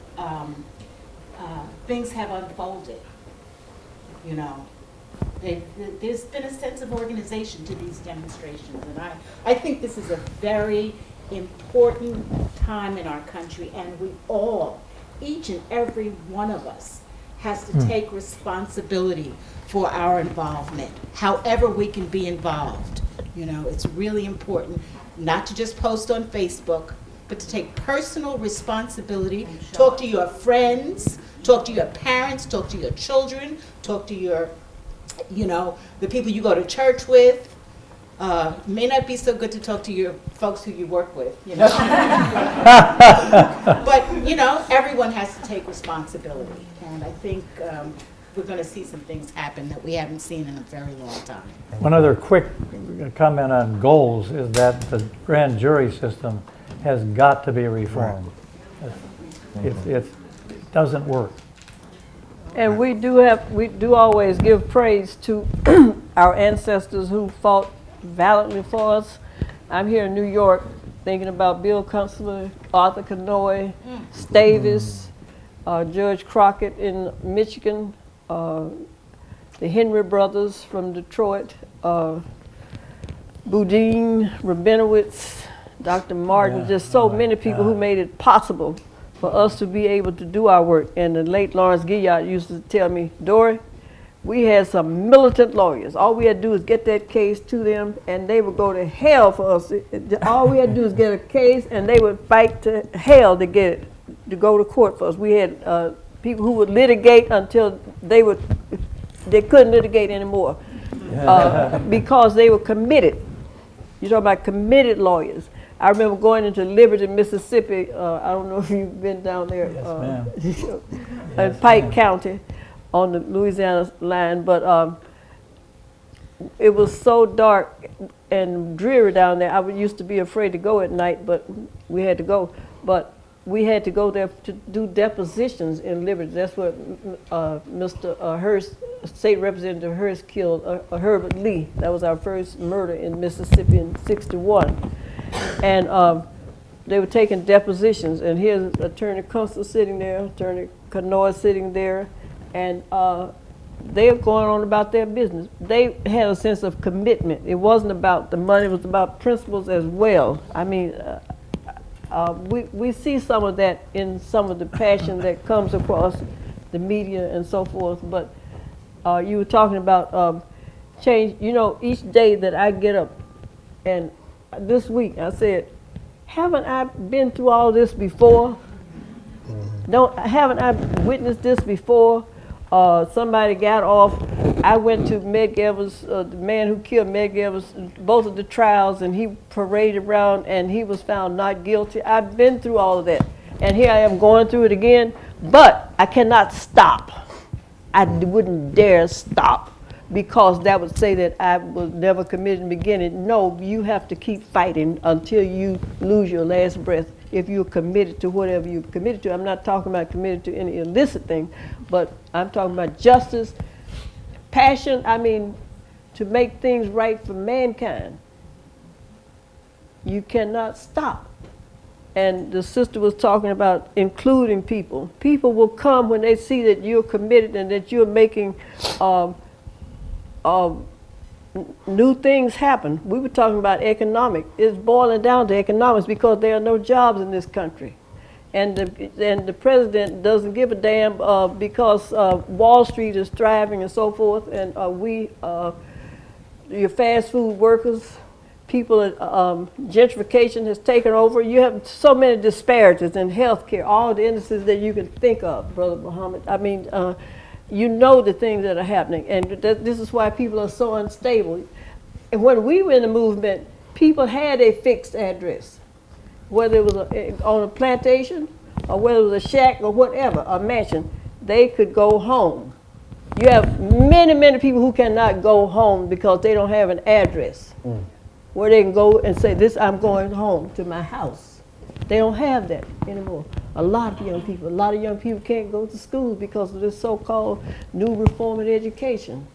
things have unfolded. You know, there's been a sense of organization to these demonstrations, and I think this is a very important time in our country, and we all, each and every one of us, has to take responsibility for our involvement, however we can be involved. You know, it's really important not to just post on Facebook, but to take personal responsibility, talk to your friends, talk to your parents, talk to your children, talk to your, you know, the people you go to church with. May not be so good to talk to your folks who you work with, you know. But, you know, everyone has to take responsibility. And I think we're going to see some things happen that we haven't seen in a very long time. One other quick comment on goals is that the grand jury system has got to be reformed. It doesn't work. And we do always give praise to our ancestors who fought valiantly for us. I'm here in New York thinking about Bill Kunstler, Arthur Kanoy, Stavis, Judge Crockett in Michigan, the Henry brothers from Detroit, Boudin, Rabinowitz, Dr. Martin, just so many people who made it possible for us to be able to do our work. And the late Lawrence Gilliard used to tell me, Dory, we had some militant lawyers. All we had to do is get that case to them, and they would go to hell for us. All we had to do is get a case, and they would fight to hell to get it, to go to court for us. We had people who would litigate until they couldn't litigate anymore because they were committed. You're talking about committed lawyers. I remember going into Liberty, Mississippi. I don't know if you've been down there. In Pike County, on the Louisiana line, but it was so dark and dreary down there. I used to be afraid to go at night, but we had to go. But we had to go there to do depositions in Liberty. That's what Mr. Hearst, State Representative Hearst killed Herbert Lee. That was our first murder in Mississippi in '61. And they were taking depositions, and here's Attorney Kunstler sitting there, Attorney Kanoy sitting there, and they were going on about their business. They had a sense of commitment. It wasn't about the money, it was about principles as well. I mean, we see some of that in some of the passion that comes across the media and so forth, but you were talking about change. You know, each day that I get up, and this week I said, haven't I been through all this before? Haven't I witnessed this before? Somebody got off. I went to Meg Evers, the man who killed Meg Evers, both of the trials, and he paraded around and he was found not guilty. I've been through all of that. And here I am going through it again, but I cannot stop. I wouldn't dare stop, because that would say that I was never committed in the beginning. No, you have to keep fighting until you lose your last breath if you're committed to whatever you're committed to. I'm not talking about committed to any illicit thing, but I'm talking about justice, passion, I mean, to make things right for mankind. You cannot stop. And the sister was talking about including people. People will come when they see that you're committed and that you're making new things happen. We were talking about economic. It's boiling down to economics because there are no jobs in this country. And the president doesn't give a damn because Wall Street is thriving and so forth, and your fast food workers, people, gentrification has taken over. You have so many disparities in healthcare, all the industries that you can think of, Brother Muhammad. I mean, you know the things that are happening, and this is why people are so unstable. And when we were in the movement, people had a fixed address, whether it was on a plantation or whether it was a shack or whatever, a mansion, they could go home. You have many, many people who cannot go home because they don't have an address where they can go and say, I'm going home to my house. They don't have that anymore. A lot of young people can't go to school because of this so-called new reform in education.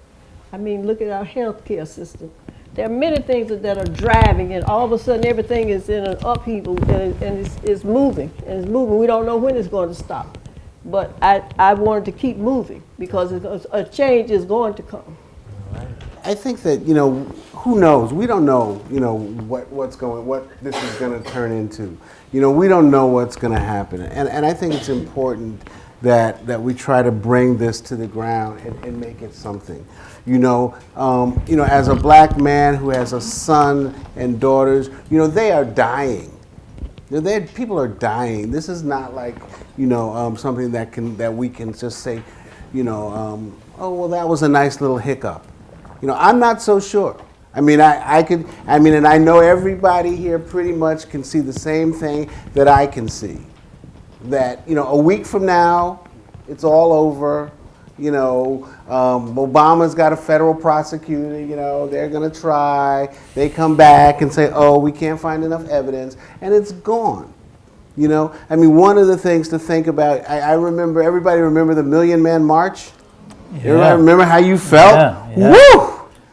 I mean, look at our healthcare system. There are many things that are driving, and all of a sudden everything is in an upheaval, and it's moving, and it's moving. We don't know when it's going to stop. But I wanted to keep moving because a change is going to come. I think that, who knows? We don't know, what this is going to turn into. We don't know what's going to happen. And I think it's important that we try to bring this to the ground and make it something. As a black man who has a son and daughters, they are dying. People are dying. This is not like, something that we can just say, oh, well, that was a nice little hiccup. I'm not so sure. I mean, and I know everybody here pretty much can see the same thing that I can see. That, a week from now, it's all over. Obama's got a federal prosecutor, they're going to try. They come back and say, oh, we can't find enough evidence, and it's gone. One of the things to think about, I remember, everybody remember the Million Man March? Yeah. Everybody remember how you felt? Yeah. Woo!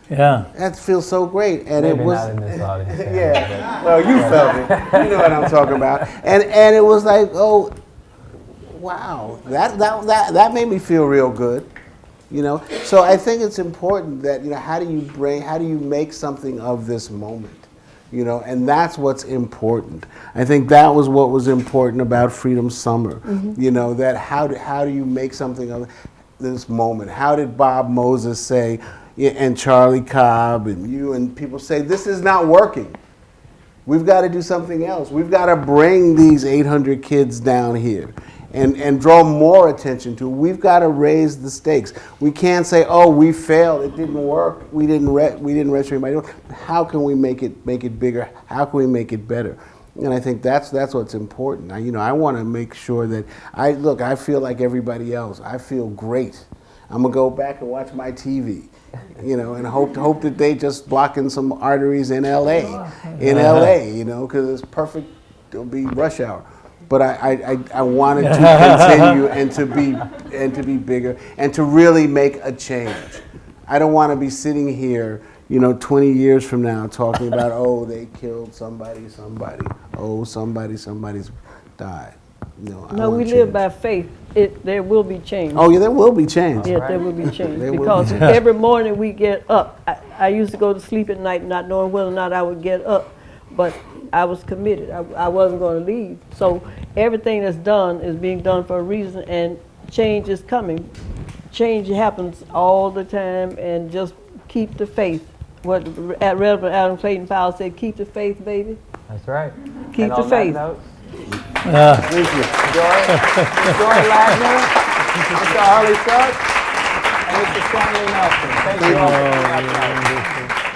Yeah. That feels so great. And Maybe it was not in this audience. yeah. Well, you felt it. You know what I'm talking about. And it was like, oh, wow. That made me feel real good. So I think it's important that, how do you make something of this moment? And that's what's important. I think that was what was important about Freedom Summer. That how do you make something of this moment? How did Bob Moses say, and Charlie Cobb and you and people say, this is not working. We've got to do something else. We've got to bring these 800 kids down here and draw more attention to it. We've got to raise the stakes. We can't say, oh, we failed, it didn't work, we didn't register anybody. How can we make it bigger? How can we make it better? And I think that's what's important. I want to make sure that I feel like everybody else. I feel great. I'm gonna go back and watch my TV, and hope that they just blocking some arteries in LA, because it's perfect. It'll be rush hour. But I wanted to continue and to be bigger and to really make a change. I don't want to be sitting here, 20 years from now talking about, oh, they killed somebody. Oh, somebody's died. No, we live by faith. There will be change. Oh, yeah, there will be change. Yeah, there will be change. Because every morning we get up. I used to go to sleep at night not knowing whether or not I would get up, but I was committed. I wasn't going to leave. So everything that's done is being done for a reason, and change is coming. Change happens all the time, and just keep the faith. What Reverend Adam Clayton Powell said, keep the faith, baby. That's right. Keep the faith. Thank you. Joy Ladner, Mr. Harley Suggs, and Mr. Stanley Nelson. Thank you all for coming out tonight.